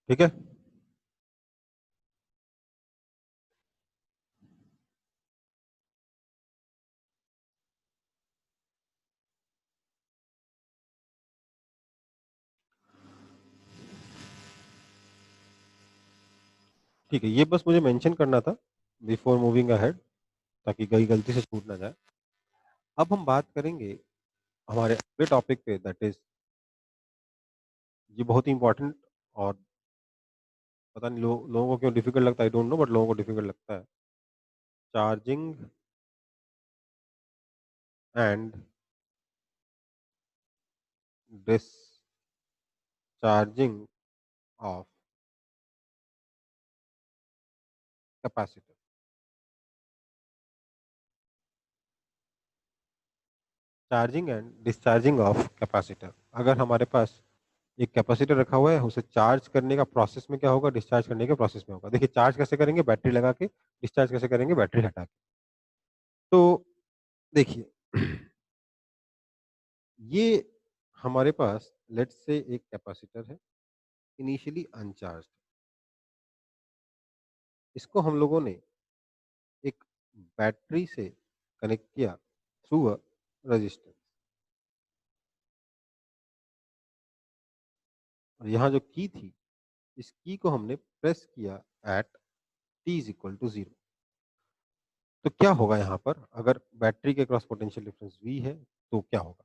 ठीक है? ठीक है, ये बस मुझे मेंशन करना था बिफोर मूविंग अहेड, ताकि कहीं गलती से छूट ना जाए। अब हम बात करेंगे हमारे अगले टॉपिक पे, दैट इज, ये बहुत ही इंपॉर्टेंट, और पता नहीं लोगों को क्यों डिफिकल्ट लगता है, आई डोंट नो, बट लोगों को डिफिकल्ट लगता है। Charging and discharging of capacitor. Charging and discharging of capacitor. अगर हमारे पास एक कैपेसिटर रखा हुआ है, उसे चार्ज करने का प्रोसेस में क्या होगा, डिस्चार्ज करने के प्रोसेस में होगा। देखिए चार्ज कैसे करेंगे, बैटरी लगा के। डिस्चार्ज कैसे करेंगे, बैटरी हटा के। तो देखिए ये हमारे पास लेट्स से एक कैपेसिटर है, इनिशियली अनचार्ज। इसको हम लोगों ने एक बैटरी से कनेक्ट किया थ्रू अ रेजिस्टेंस, और यहाँ जो की थी, इस की को हमने प्रेस किया at t is equal to 0। तो क्या होगा यहाँ पर, अगर बैटरी के क्रॉस पोटेंशियल डिफरेंस V है, तो क्या होगा।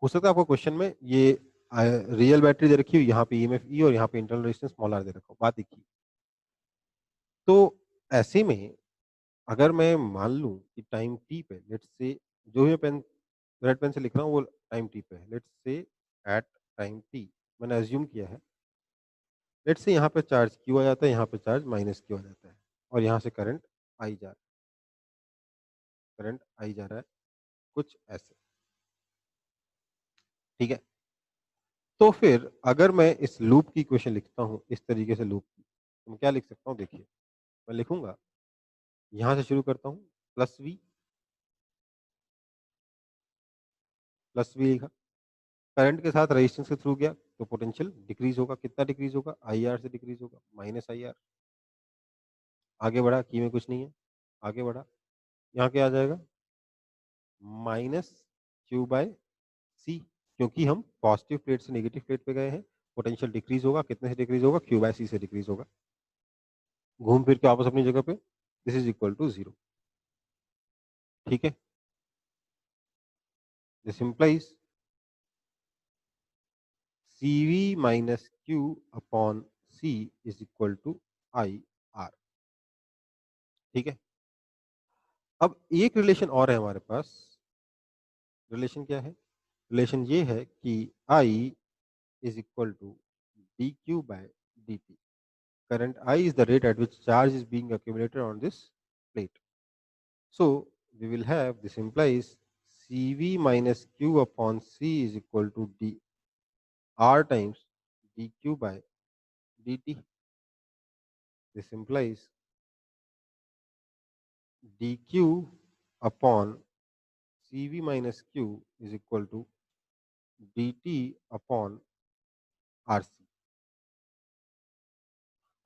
हो सकता है आपको क्वेश्चन में ये रियल बैटरी दे रखी हो, यहाँ पे EMF E और यहाँ पे इंटरनल रेजिस्टेंस स्मॉल r दे रखा हो, बात एक ही। तो ऐसे में अगर मैं मान लूं कि टाइम t पे, लेट्स से, जो भी पेन रेड पेन से लिख रहा हूँ वो टाइम t पे है, let's say at time t मैंने अज्यूम किया है, लेट्स से यहाँ पे चार्ज Q आ जाता है, यहाँ पे चार्ज माइनस Q आ जाता है, और यहाँ से करंट आई जा रहा है, कुछ ऐसे। ठीक है? तो फिर अगर मैं इस लूप की इक्वेशन लिखता हूँ, इस तरीके से लूप की, तो मैं क्या लिख सकता हूँ, देखिए मैं लिखूंगा, यहाँ से शुरू करता हूँ, प्लस वी लिखा, करंट के साथ रेजिस्टेंस के थ्रू गया, तो पोटेंशियल डिक्रीज होगा। कितना डिक्रीज होगा? IR से डिक्रीज होगा, -IR। आगे बढ़ा, की में कुछ नहीं है, आगे बढ़ा, यहाँ क्या आ जाएगा? -Q/C, क्योंकि हम पॉजिटिव प्लेट से नेगेटिव प्लेट पे गए हैं। पोटेंशियल डिक्रीज होगा, कितने से डिक्रीज होगा? Q/C से डिक्रीज होगा। घूम फिर के वापस अपनी जगह पे, दिस इज इक्वल टू 0। ठीक है, this implies CV minus Q upon C is equal to IR। ठीक है, अब एक रिलेशन और है हमारे पास। रिलेशन क्या है? रिलेशन ये है कि I is equal to dQ/dt। Current I is the rate at which charge is being accumulated on this plate. So we will have, this implies CV minus Q upon C is equal to R times dQ/dt. This implies dQ upon CV minus Q is equal to dt upon RC।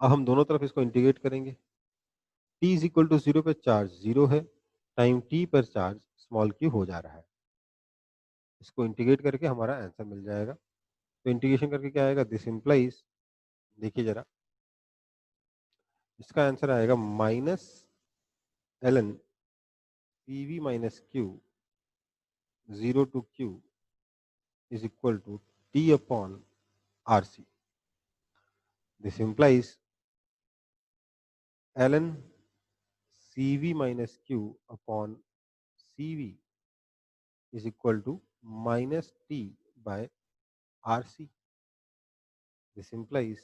अब हम दोनों तरफ इसको integrate करेंगे। t is equal to 0 पे charge 0 है, time t पर charge small q हो जा रहा है। इसको इंटीग्रेट करके हमारा आंसर मिल जाएगा। तो इंटीग्रेशन करके क्या आएगा? दिस इंप्लाइज, देखिए जरा, इसका आंसर आएगा -ln CV minus Q 0 to Q is equal to T upon RC। This implies ln CV minus Q upon CV is equal to minus T by RC। This implies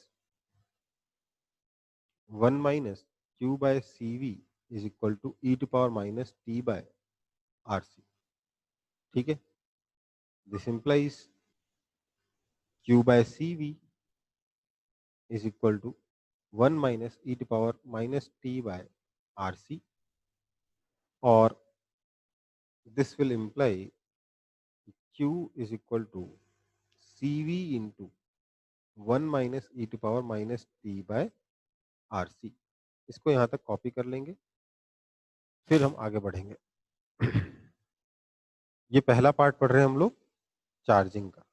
1 minus Q by CV is equal to e to power minus T by RC। ठीक है, this implies Q by CV is equal to 1 minus e to power minus T by RC, or this will imply Q is equal to CV into 1 minus e to power minus T by RC। इसको यहाँ तक copy कर लेंगे, फिर हम आगे बढ़ेंगे। ये पहला पार्ट पढ़ रहे हैं हम लोग चार्जिंग का।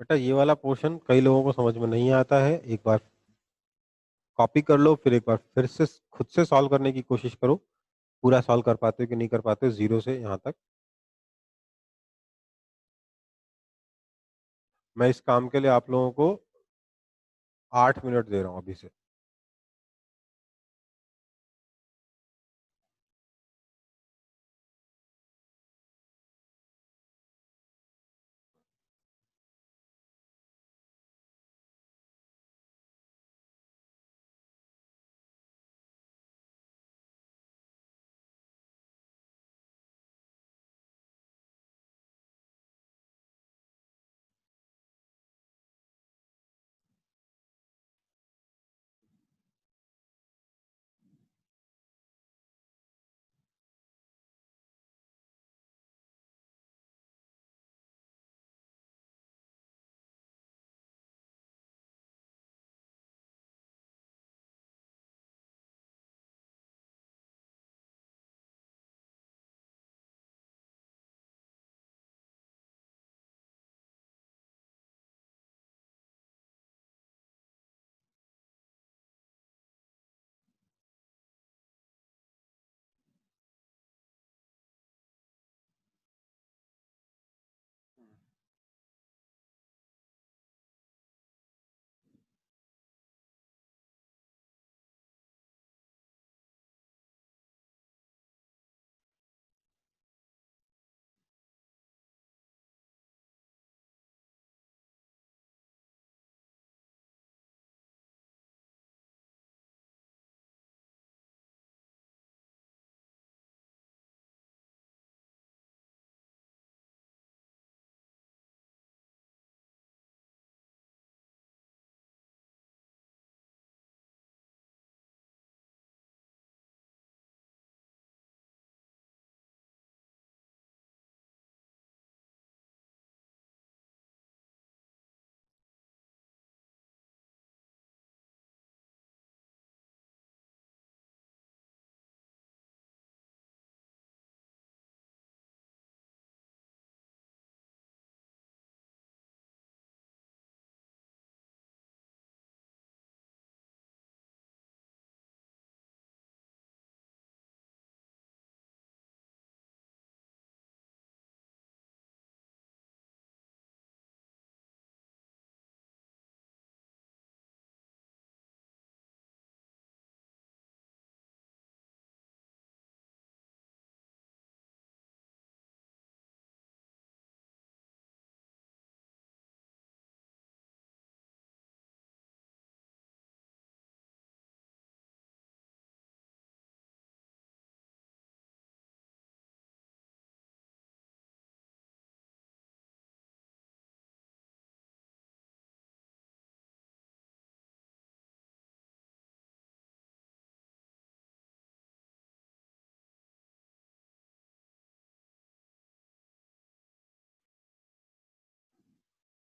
बेटा ये वाला पोर्शन कई लोगों को समझ में नहीं आता है। एक बार कॉपी कर लो, फिर एक बार फिर से खुद से सॉल्व करने की कोशिश करो। पूरा सॉल्व कर पाते हो कि नहीं कर पाते हो, जीरो से यहाँ तक। मैं इस काम के लिए आप लोगों को 8 मिनट दे रहा हूँ अभी से।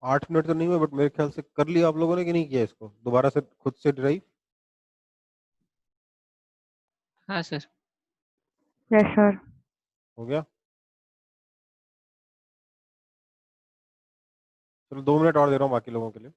8 मिनट तो नहीं हुए, बट मेरे ख्याल से कर लिया आप लोगों ने कि नहीं किया इसको दोबारा से खुद से ड्राइव? हाँ सर। Yes sir. हो गया? चलो 2 मिनट और दे रहा हूँ बाकी लोगों के लिए।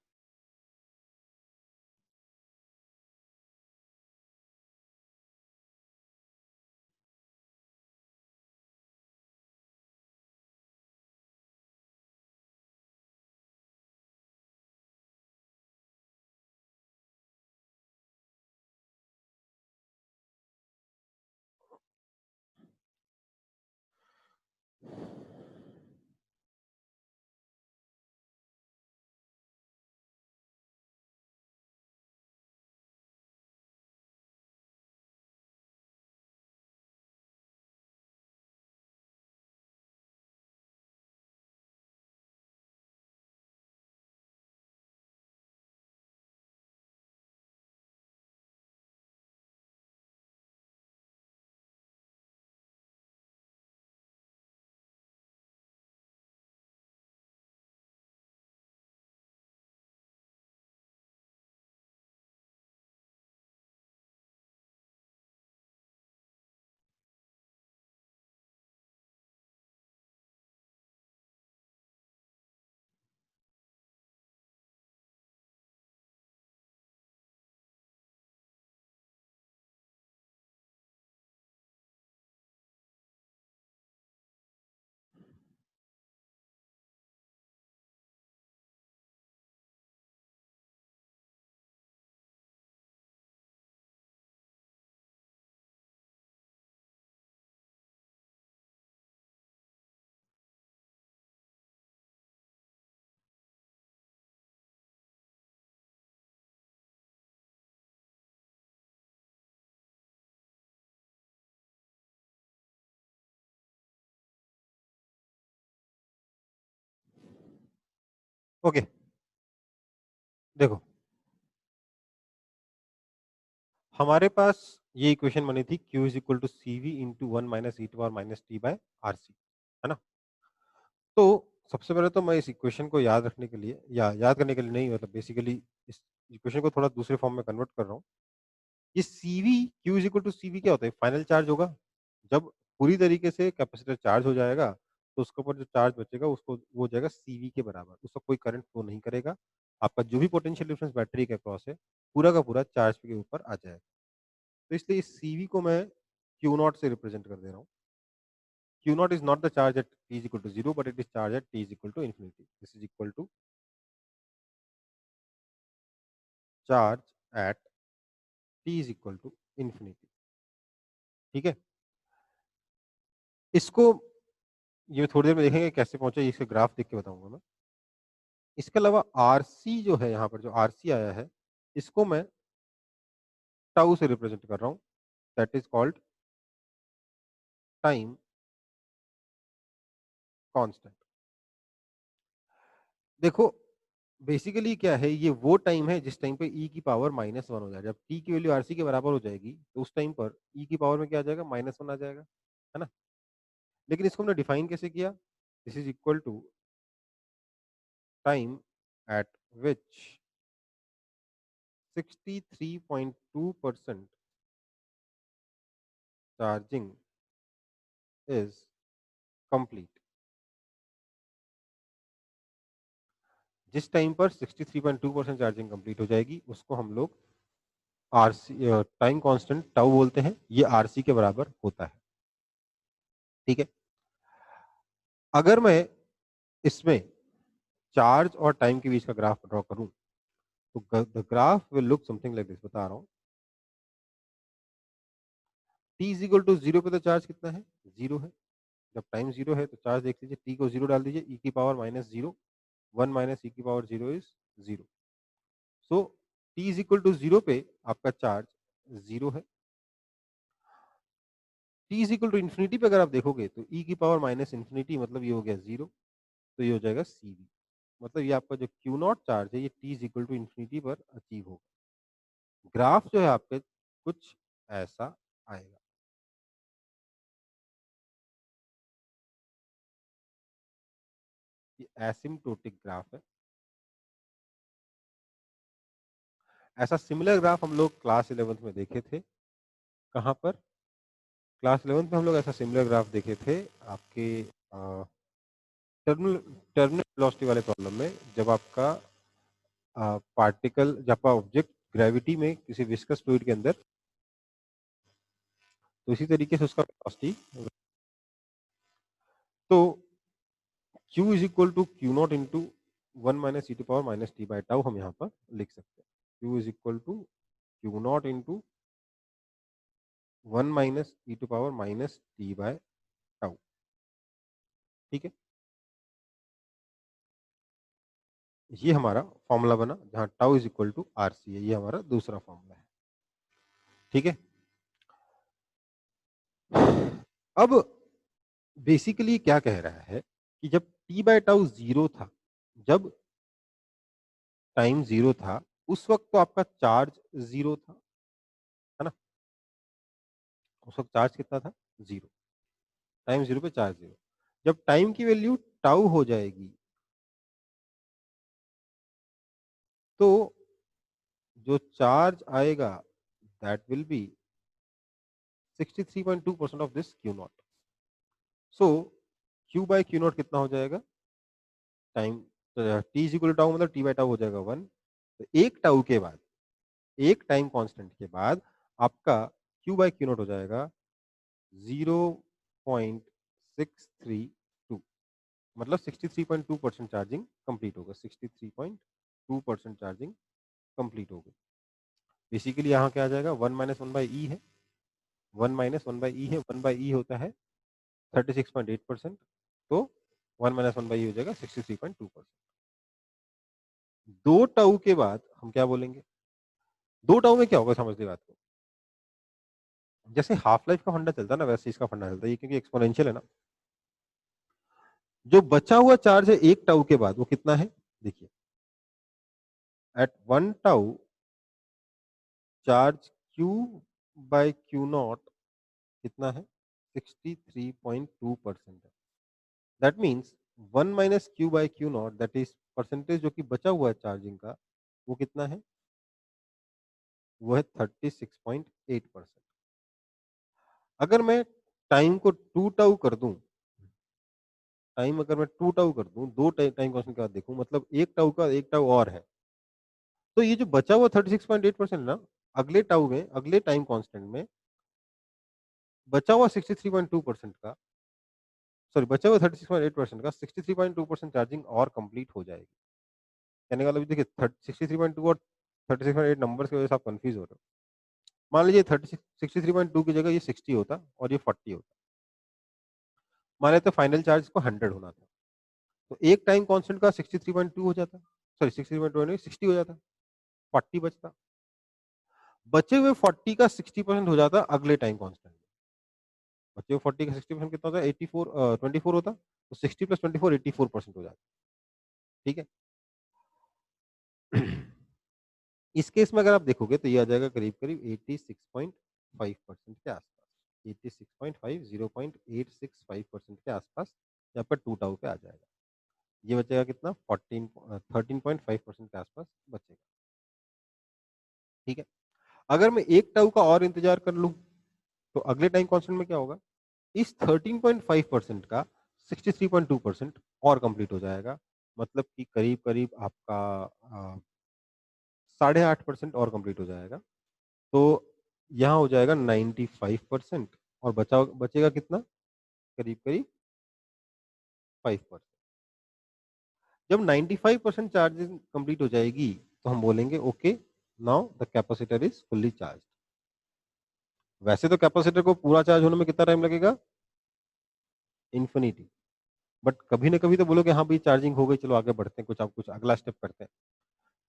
ओके, देखो हमारे पास ये इक्वेशन बनी थी Q is equal to C V into one minus e to R minus T by R C, है ना? तो सबसे पहले तो मैं इस इक्वेशन को याद रखने के लिए, या याद करने के लिए नहीं, मतलब बेसिकली इस इक्वेशन को थोड़ा दूसरे फॉर्म में कन्वर्ट कर रहा हूँ। ये CV Q is equal to CV क्या होता है? फाइनल चार्ज होगा। जब पूरी तरीके से कैपेसिटर चार्ज हो जाएगा तो उसके ऊपर जो चार्ज बचेगा उसको वो हो जाएगा सीवी के बराबर, उसका कोई करंट फ्लो नहीं करेगा। आपका जो भी पोटेंशियल डिफरेंस बैटरी के अक्रॉस है पूरा का पूरा चार्ज के ऊपर आ जाएगा। तो इसलिए इस सीवी को मैं क्यू नॉट से रिप्रेजेंट कर दे रहा हूँ। Q not is not the charge at T is equal to zero, but it is charge at T is equal to infinity. This is equal to charge at T is equal to infinity. ठीक है, इसको ये थोड़ी देर में देखेंगे कैसे पहुंचे, इसके ग्राफ देख के बताऊंगा मैं। इसके अलावा आरसी जो है, यहाँ पर जो आरसी आया है इसको मैं टाउ से रिप्रेजेंट कर रहा हूँ, that is called time constant. देखो बेसिकली क्या है, ये वो टाइम है जिस टाइम पे ई की पावर -1 हो जाए। जब टी की वैल्यू आरसी के बराबर हो जाएगी तो उस टाइम पर ई की पावर में क्या आ जाएगा? -1 आ जाएगा, है ना? लेकिन इसको हमने डिफाइन कैसे किया? This is equal to time at which 63.2% charging is complete. जिस टाइम पर 63.2% चार्जिंग कंप्लीट हो जाएगी उसको हम लोग आरसी टाइम कांस्टेंट टाउ बोलते हैं। ये आरसी के बराबर होता है। ठीक है, अगर मैं इसमें चार्ज और टाइम के बीच का ग्राफ ड्रॉ करूं तो the graph will look something like this. बता रहा हूं, T is equal to zero पे तो चार्ज कितना है? जीरो है। जब टाइम जीरो है तो चार्ज देख लीजिए, टी को जीरो डाल दीजिए, ई की पावर -0, 1 माइनस ई की power zero is zero. So T is equal to zero पे आपका चार्ज जीरो है। T is equal to infinity पे अगर आप देखोगे तो ई की पावर माइनस इन्फिनिटी, मतलब ये हो गया जीरो, तो ये हो जाएगा सी वी। मतलब ये आपका जो क्यू नॉट चार्ज है ये T is equal to infinity पर अचीव होगा। ग्राफ जो है आपके कुछ ऐसा आएगा। ये एसिम्प्टोटिक ग्राफ है। ऐसा सिमिलर ग्राफ हम लोग क्लास 11th में देखे थे। कहाँ पर? क्लास 11th में हम लोग ऐसा सिमिलर ग्राफ देखे थे आपके टर्मिनल वेलोसिटी वाले प्रॉब्लम में, जब आपका पार्टिकल, जब आपका ऑब्जेक्ट ग्रेविटी में किसी विस्कस फ्लूइड के अंदर, तो इसी तरीके से उसका वेलोसिटी, तो Q is equal to Q not into 1 minus e to power minus T by tau हम यहाँ पर लिख सकते हैं। Q is equal to Q not into 1 minus e to power minus T by tau. ठीक है, ये हमारा फॉर्मूला बना जहां tau is equal to R C है। ये हमारा दूसरा फॉर्मूला है। ठीक है, अब बेसिकली क्या कह रहा है कि जब टी बाय टाउ जीरो था, जब टाइम जीरो था, उस वक्त तो आपका चार्ज जीरो था, है ना? उस वक्त चार्ज कितना था? जीरो। टाइम जीरो पे चार्ज जीरो। जब टाइम की वैल्यू टाउ हो जाएगी तो जो चार्ज आएगा that will be 63.2% of this Q naught. So Q by Q naught कितना हो जाएगा? Time T is equal to मतलब टी बाय टाउ हो जाएगा 1। तो एक टाउ के बाद, एक टाइम कांस्टेंट के बाद आपका क्यू बाय क्यू नॉट हो जाएगा 0.632, मतलब 63.2% चार्जिंग कंप्लीट होगा। 63.2% चार्जिंग कंप्लीट होगी। बेसिकली यहाँ क्या आ जाएगा? 1 माइनस वन बाई ई है, 1 माइनस वन बाई ई है, 1 बाई ई होता है 36.8%, तो 1 माइनस वन बाई ई हो जाएगा 63.2%। दो टाउ के बाद हम क्या बोलेंगे? दो टाउ में क्या होगा समझ ली बात को। जैसे हाफ लाइफ का फंडा चलता है ना, वैसे इसका फंडा चलता है, ये क्योंकि एक्सपोनेंशियल है ना। जो बचा हुआ चार्ज है एक टाउ के बाद वो कितना है? देखिए, at 1 tau charge Q by Q naught कितना है? 63.2% है। That means 1 minus Q by Q naught, that is percentage जो कि बचा हुआ है चार्जिंग का, वो कितना है? वो है 36.8%। अगर मैं टाइम को 2 टाउ कर दूं, टाइम अगर मैं 2 टाउ कर दूं, दो टाइम कांस्टेंट के बाद देखूं, मतलब एक टाउ का एक टाउ और है, तो ये जो बचा हुआ 36.8% ना, अगले टाउ में, अगले टाइम कांस्टेंट में बचा हुआ 63.2% का, सॉरी बचा हुआ 36.8% का 63.2% चार्जिंग और कंप्लीट हो जाएगी। कहने का मतलब देखिए 63.2 और 36.8 नंबर्स की वजह से आप कंफ्यूज हो रहे हो। मान लीजिए 63.2 की जगह ये 60 होता और ये 40 होता, मान लेते फाइनल चार्ज को 100 होना था, तो एक टाइम कांस्टेंट का 63.2 हो जाता, सॉरी 63.2 नहीं 60 हो जाता, 40 बचता। बचे हुए 40 का 60% हो जाता अगले टाइम कांस्टेंट में। बचे हुए 40 का 60% कितना होता है? 24 होता, तो 60 प्लस 24 84% हो जाता। ठीक है। इस केस में अगर आप देखोगे तो ये आ जाएगा करीब करीब 86.5% के आसपास, 86.5 0.865% के आसपास यहाँ पर 2 टाउ पे आ जाएगा। ये बचेगा कितना? 13.5% के आसपास बचेगा। ठीक है, अगर मैं एक टाउ का और इंतजार कर लूं तो अगले टाइम कांस्टेंट में क्या होगा? इस 13.5% का 63.2% और कंप्लीट हो जाएगा, मतलब कि करीब करीब आपका 8.5% और कंप्लीट हो जाएगा। तो यहाँ हो जाएगा 95% और बचेगा कितना? करीब करीब 5%। जब 95% चार्जिंग कंप्लीट हो जाएगी तो हम बोलेंगे okay, now the capacitor is fully charge. वैसे तो कैपेसिटर को पूरा चार्ज होने में कितना टाइम लगेगा? इन्फिनिटी। बट कभी ना कभी तो बोलोगे हाँ भाई चार्जिंग हो गई, चलो आगे बढ़ते हैं, कुछ अगला स्टेप करते हैं।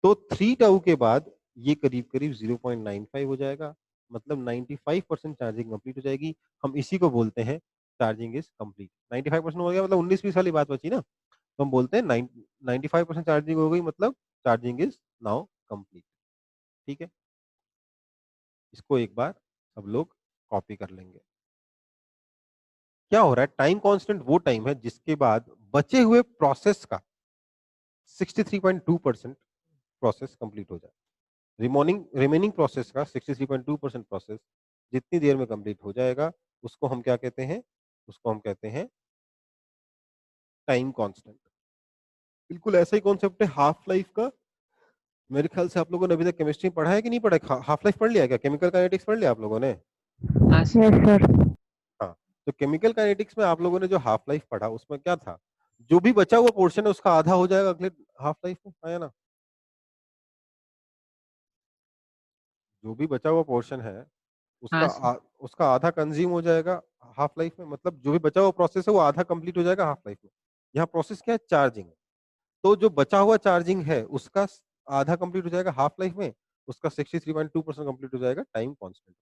तो 3 टाउ के बाद ये करीब करीब 0.95 हो जाएगा, मतलब 95% चार्जिंग कंप्लीट हो जाएगी। हम इसी को बोलते हैं चार्जिंग इज कंप्लीट। 95% हो गया मतलब 19-20 वाली बात बची ना, तो हम बोलते हैं 95% चार्जिंग हो गई, मतलब चार्जिंग इज नाउ कंप्लीट। ठीक है, इसको एक बार सब लोग कॉपी कर लेंगे। क्या हो रहा है? टाइम कांस्टेंट वो टाइम है जिसके बाद बचे हुए प्रोसेस का 63.2% प्रोसेस कंप्लीट हो जाए। रिमेनिंग प्रोसेस का 63.2% प्रोसेस जितनी देर में कंप्लीट हो जाएगा उसको हम क्या कहते हैं, उसको हम कहते हैं टाइम कांस्टेंट। बिल्कुल ऐसा ही कॉन्सेप्ट है हाफ लाइफ का। मेरे ख्याल से आप लोगों ने अभी तक केमिस्ट्री पढ़ा है कि नहीं पढ़ा है? हाफ लाइफ पढ़ लिया क्या? केमिकल काइनेटिक्स पढ़ लिया आप लोगों ने? हाँ Yes, सर। sir. हाँ, तो केमिकल काइनेटिक्स में आप लोगों ने जो हाफ लाइफ पढ़ा उसमें क्या था, जो भी बचा हुआ पोर्शन है उसका आधा हो जाएगा अगले हाफ लाइफ में, आया ना? जो भी बचा हुआ पोर्शन है उसका हाँ सर। उसका आधा कंज्यूम हो जाएगा हाफ लाइफ में, मतलब जो भी बचा हुआ प्रोसेस है वो आधा कंप्लीट हो जाएगा हाफ लाइफ में। यहाँ प्रोसेस क्या है? चार्जिंग। तो जो बचा हुआ चार्जिंग है उसका आधा कंप्लीट हो जाएगा हाफ लाइफ में, उसका 63.2% कंप्लीट हो जाएगा टाइम कांस्टेंट।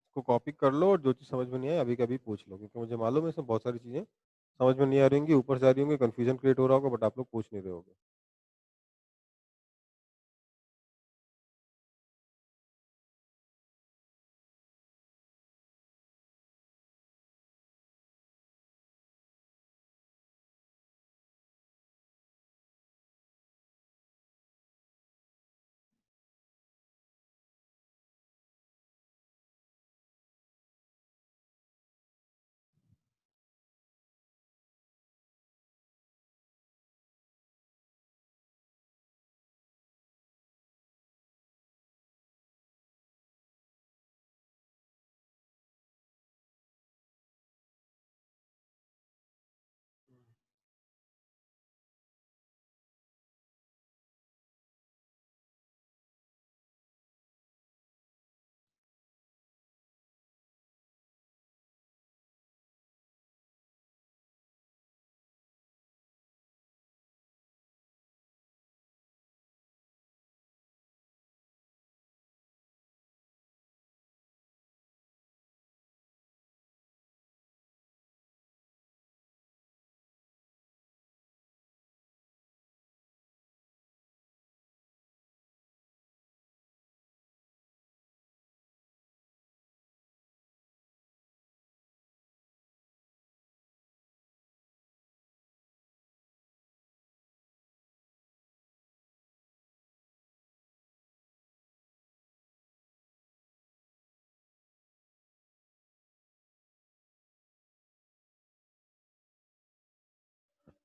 इसको कॉपी कर लो और जो चीज समझ में नहीं आए अभी कभी पूछ लो, क्योंकि मुझे मालूम है इसमें बहुत सारी चीजें समझ में नहीं आ रही होंगी, ऊपर से आ रही होंगी, कंफ्यूजन क्रिएट हो रहा होगा, बट आप लोग पूछ नहीं रहे होगे।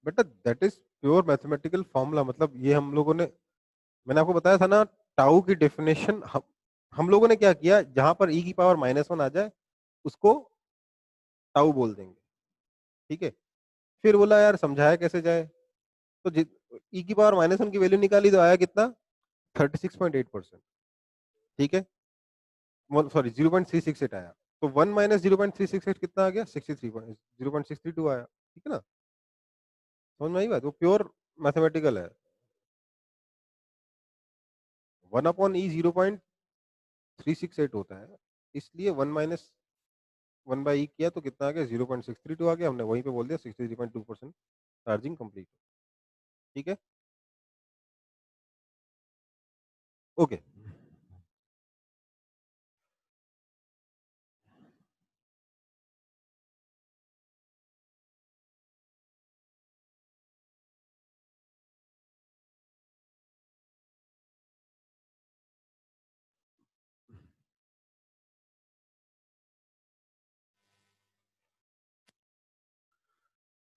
बेटा that is pure mathematical formula, मतलब ये हम लोगों ने, मैंने आपको बताया था ना, टाउ की डेफिनेशन हम लोगों ने क्या किया, जहां पर ई की पावर -1 आ जाए उसको टाउ बोल देंगे, ठीक है? फिर बोला यार समझाया कैसे जाए, तो ई की पावर -1 की वैल्यू निकाली तो आया कितना, 36.8%, ठीक है? सॉरी 0.368 आया, तो 1 माइनस 0.368 कितना आ गया, 0.632 आया, ठीक है ना? समझ में आई बात? वो प्योर मैथमेटिकल है। 1/e 0.368 होता है, इसलिए 1 - 1/e किया तो कितना आ गया, 0.632 आ गया, हमने वहीं पे बोल दिया 63.2% चार्जिंग कंप्लीट, ठीक है? ओके।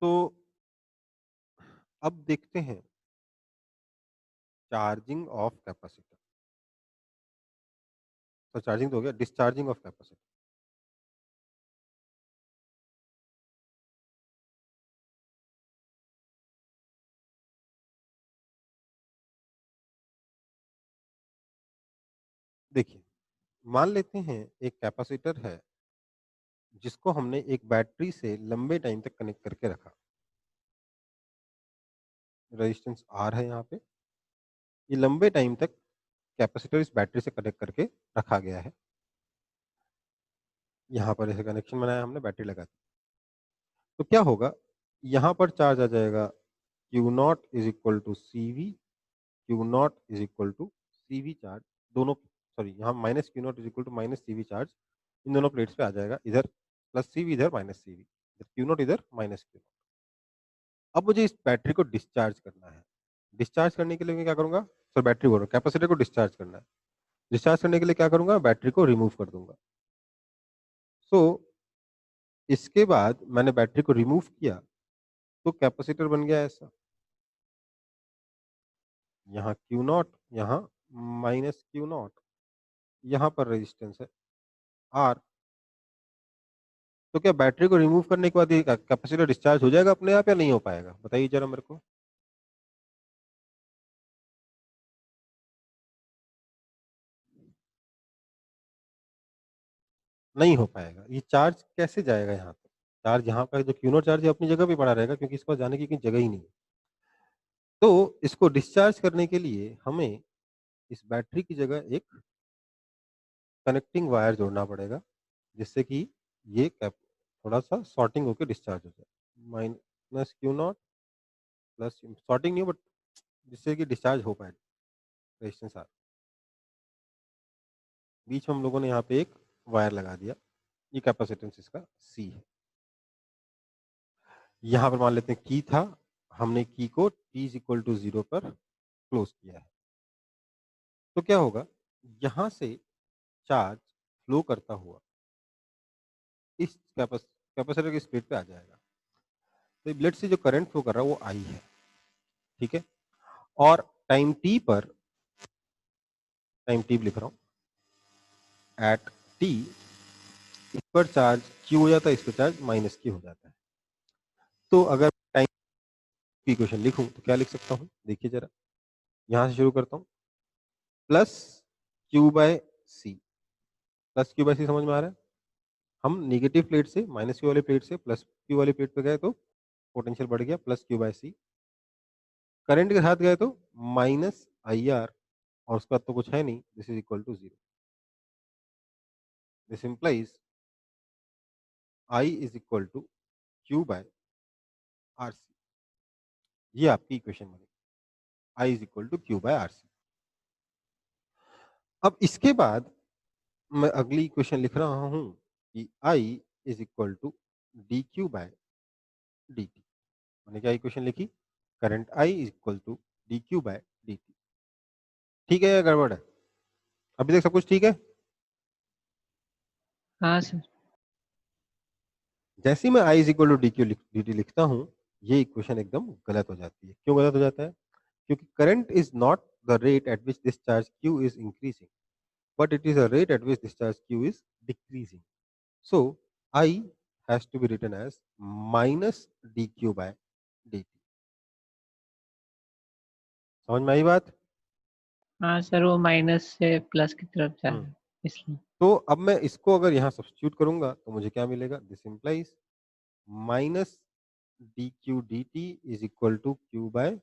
तो अब देखते हैं चार्जिंग ऑफ कैपेसिटर। तो चार्जिंग तो हो गया, डिस्चार्जिंग ऑफ कैपेसिटर। देखिए, मान लेते हैं एक कैपेसिटर है जिसको हमने एक बैटरी से लंबे टाइम तक कनेक्ट करके रखा। रेजिस्टेंस आर है यहाँ पे, ये लंबे टाइम तक कैपेसिटर इस बैटरी से कनेक्ट करके रखा गया है। यहाँ पर ऐसे कनेक्शन बनाया हमने, बैटरी लगा दी। तो क्या होगा, यहाँ पर चार्ज आ जाएगा Q naught is equal to C V, Q not is equal to C V charge, दोनों सॉरी यहाँ minus Q not is equal to minus C V charge इन दोनों प्लेट्स पे आ जाएगा, इधर प्लस सी वी इधर माइनस सी वी, इधर क्यू नॉट इधर माइनस क्यू नॉट। अब मुझे इस बैटरी को डिस्चार्ज करना है। डिस्चार्ज करने के लिए मैं क्या करूंगा, सर बैटरी बोल रहा हूँ, कैपेसिटर को डिस्चार्ज करना है। डिस्चार्ज करने के लिए क्या करूंगा, बैटरी को रिमूव कर दूंगा। सो इसके बाद मैंने बैटरी को रिमूव किया तो कैपेसिटर बन गया ऐसा, यहाँ क्यू नॉट, यहाँ माइनस क्यू नॉट, यहाँ पर रेजिस्टेंस है आर। तो क्या बैटरी को रिमूव करने के बाद ये कैपेसिटर डिस्चार्ज हो जाएगा अपने आप या नहीं हो पाएगा, बताइए जरा मेरे को। नहीं हो पाएगा। ये चार्ज कैसे जाएगा यहाँ तक, चार्ज यहाँ का जो क्यू नॉट चार्ज है अपनी जगह पे पड़ा रहेगा क्योंकि इसके पास जाने की कोई जगह ही नहीं है। तो इसको डिस्चार्ज करने के लिए हमें इस बैटरी की जगह एक कनेक्टिंग वायर जोड़ना पड़ेगा जिससे कि ये कैप थोड़ा सा शॉर्टिंग होकर डिस्चार्ज हो जाए। Minus Q not plus shorting नहीं हो बट जिससे कि डिस्चार्ज हो पाए रेजिस्टेंस आर। बीच में हम लोगों ने यहाँ पे एक वायर लगा दिया, ये कैपेसिटेंस इसका सी है। यहाँ पर मान लेते हैं की था, हमने की को t इज इक्वल टू 0 पर क्लोज किया है। तो क्या होगा, यहाँ से चार्ज फ्लो करता हुआ इस कैपेसिटर की स्प्लिट पे आ जाएगा। तो ब्लड से जो करंट फ्लो कर रहा है वो आई है, ठीक है। और टाइम टी लिख रहा हूँ, एट टी इस पर चार्ज क्यू हो जाता है, इस पर चार्ज माइनस क्यू हो जाता है। तो अगर टाइम की इक्वेशन लिखूं तो क्या लिख सकता हूँ, देखिए जरा, यहां से शुरू करता हूँ, plus Q by C. Plus Q by सी समझ में आ रहा है, हम नेगेटिव प्लेट से माइनस क्यू वाले प्लेट से प्लस क्यू वाली प्लेट पे गए तो पोटेंशियल बढ़ गया, plus Q by C. Current के साथ गए तो माइनस आई आर, और उसका तो कुछ है नहीं, this is equal to 0। This implies I is equal to Q by R C. ये आपकी इक्वेशन बनी, I is equal to Q by R C. अब इसके बाद मैं अगली इक्वेशन लिख रहा हूं कि I is equal to D Q by D T. मैंने क्या इक्वेशन लिखी, current I is equal to D Q by D T. ठीक है या गड़बड़ है, अभी तक सब कुछ ठीक है। हाँ सर। जैसे ही मैं I is equal to D Q D T लिखता हूं, ये इक्वेशन एकदम गलत हो जाती है। क्यों गलत हो जाता है, क्योंकि current is not the rate at which discharge Q is increasing, but it is a rate at which discharge Q is decreasing. So I has to be written as minus dq by dt. समझ में आई बात। हाँ sir, वो minus से plus की तरफ जा रहा है इसलिए। तो अब मैं इसको अगर यहाँ सब्स्टिट्यूट करूंगा तो मुझे क्या मिलेगा, this implies minus D Q D T is equal to Q by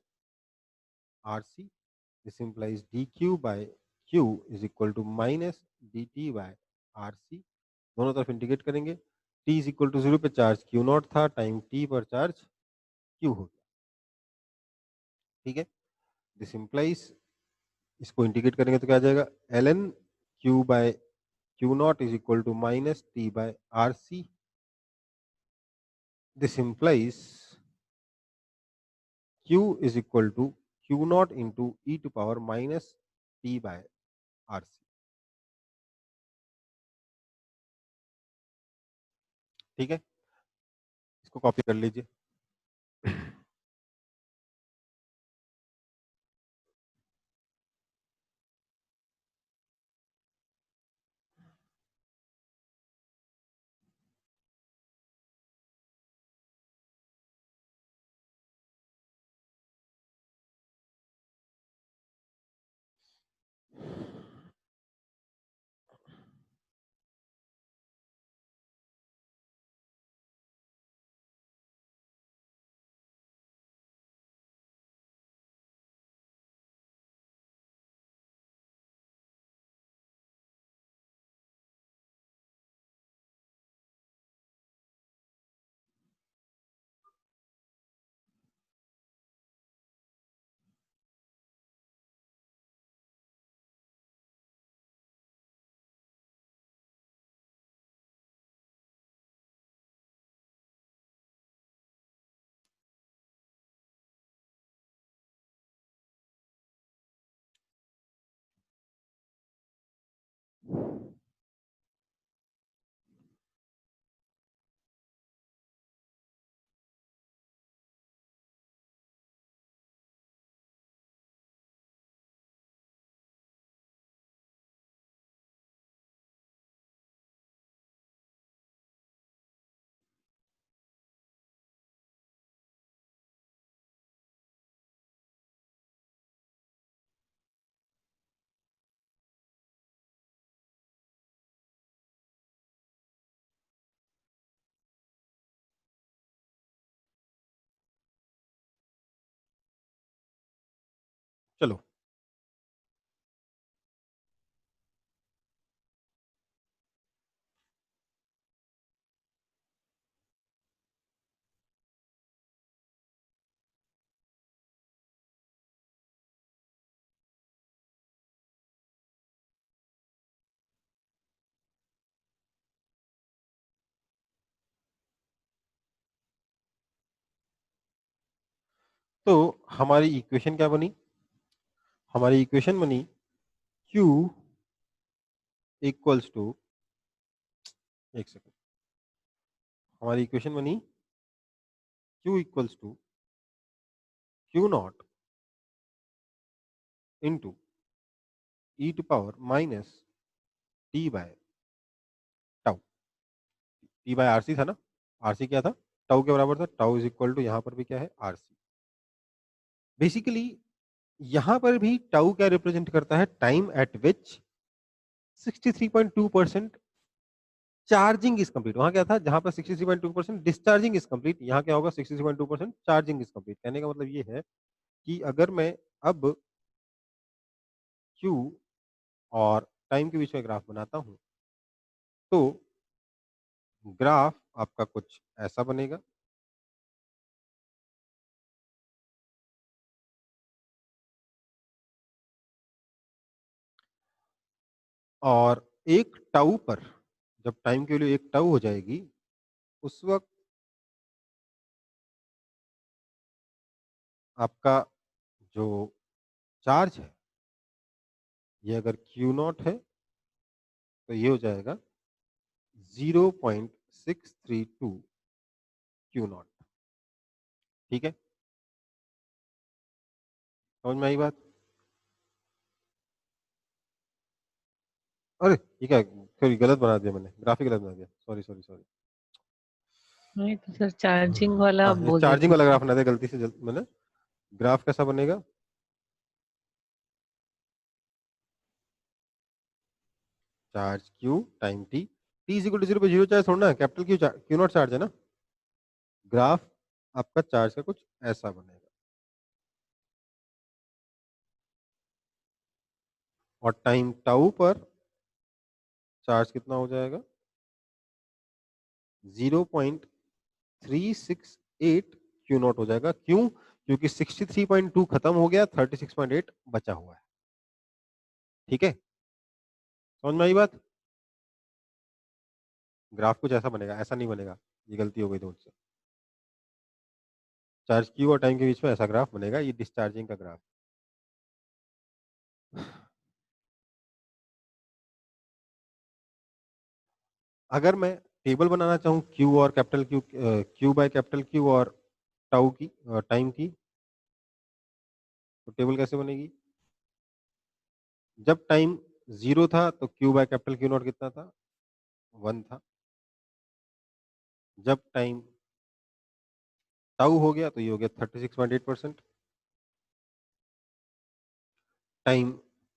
R C. This implies D Q by Q is equal to minus D T by R C. दोनों तरफ इंटीग्रेट करेंगे, t is equal to 0 पे charge Q not था, time t पर charge Q हो गया, ठीक है। दिस इंप्लाइज इसको इंटीग्रेट करेंगे तो क्या आ जाएगा, L N Q by Q not is equal to minus T by R C. This implies Q is equal to Q not into E to power minus T by R C. ठीक है, इसको copy कर लीजिए। चलो तो हमारी equation क्या बनी? हमारी इक्वेशन बनी Q इक्वल्स टू, एक सेकेंड, हमारी इक्वेशन बनी Q equals to Q not into E to power minus T by tau. T by RC था ना, आरसी क्या था? टाउ के बराबर था। टाउ इज इक्वल टू, यहाँ पर भी क्या है? आरसी। बेसिकली यहाँ पर भी टाउ क्या रिप्रेजेंट करता है? Time at which 63.2% charging is complete. वहां क्या था? जहां पर 63.2% डिस्चार्जिंग इज कंप्लीट, यहाँ क्या होगा? 63.2% चार्जिंग इज कंप्लीट। कहने का मतलब ये है कि अगर मैं अब Q और टाइम के बीच में ग्राफ बनाता हूं तो ग्राफ आपका कुछ ऐसा बनेगा। और एक टाउ पर, जब टाइम की वैल्यू एक टाउ हो जाएगी, उस वक्त आपका जो चार्ज है, ये अगर Q नॉट है तो ये हो जाएगा 0.632 Q नॉट। ठीक है, समझ में आई बात? अरे ये क्या, सॉरी गलत बना दिया मैंने, ग्राफिक गलत बना दिया, सॉरी सॉरी सॉरी। नहीं तो सर चार्जिंग वाला आप हाँ, बोल चार्जिंग देते वाला थे। ग्राफ बना दिया गलती से, मैंने। ग्राफ कैसा बनेगा? Charge Q time T, T is equal to 0 पे 0 चार्ज छोड़ना है, कैपिटल Q नॉट चार्ज है ना। ग्राफ आपका चार्ज का कुछ ऐसा बनेगा। और टाइम टाउ पर चार्ज कितना हो जाएगा? 0.368 Q नॉट हो जाएगा। क्यों? क्योंकि 63.2 खत्म हो गया, 36.8 बचा हुआ है। ठीक है, समझ में आई बात? ग्राफ कुछ ऐसा बनेगा, ऐसा नहीं बनेगा, ये गलती हो गई थोड़ी सी। चार्ज Q और टाइम के बीच में ऐसा ग्राफ बनेगा, ये डिस्चार्जिंग का ग्राफ। अगर मैं टेबल बनाना चाहूँ Q और capital Q, Q by capital Q और टाउ की, टाइम की, तो टेबल कैसे बनेगी? जब टाइम 0 था तो Q by capital Q not कितना था? 1 था। जब टाइम टाउ हो गया तो ये हो गया 36.8%। टाइम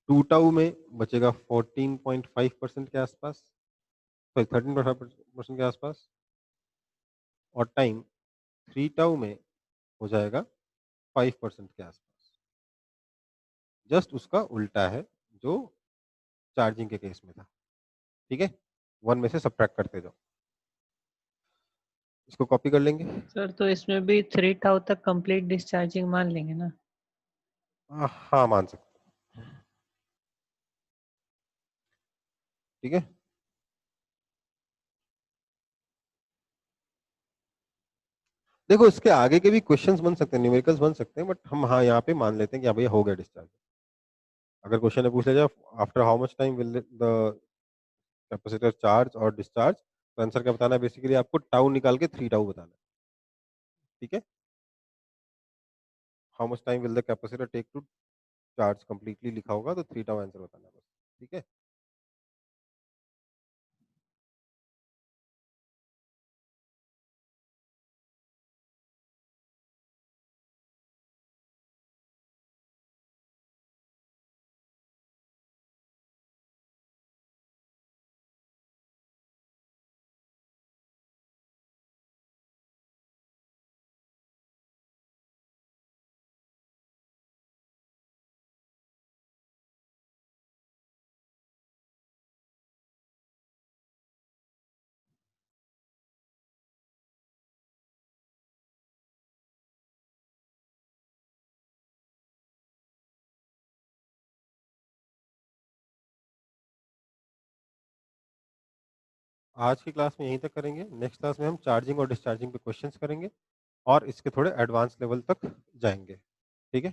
2 टाउ में बचेगा 14.5% के आसपास, सॉरी 13.5% के आसपास। और टाइम 3 टाउ में हो जाएगा 5% के आसपास। जस्ट उसका उल्टा है जो चार्जिंग के केस में था। ठीक है, 1 में से सब्ट्रैक्ट करते जाओ। इसको कॉपी कर लेंगे। सर तो इसमें भी 3 टाउ तक कंप्लीट डिस्चार्जिंग मान लेंगे ना? हाँ मान सकते। ठीक है, देखो इसके आगे के भी क्वेश्चंस बन सकते हैं, न्यूमेरिकल्स बन सकते हैं, बट हम हाँ यहाँ पे मान लेते हैं कि हाँ भैया हो गया डिस्चार्ज। अगर क्वेश्चन में पूछ लिया जाए after how much time will the capacitor charge और डिस्चार्ज, तो आंसर क्या बताना है? बेसिकली आपको टाउ निकाल के 3 टाउ बताना है। ठीक है, how much time will the capacitor take to charge completely लिखा होगा तो 3 टाउ आंसर बताना है बस। ठीक है। आज की क्लास में यहीं तक करेंगे। नेक्स्ट क्लास में हम चार्जिंग और डिस्चार्जिंग पे क्वेश्चंस करेंगे और इसके थोड़े एडवांस लेवल तक जाएंगे। ठीक है।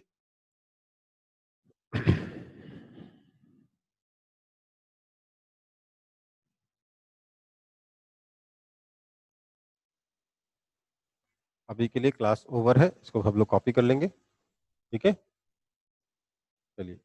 अभी के लिए क्लास ओवर है, इसको सब लोग कॉपी कर लेंगे। ठीक है, चलिए।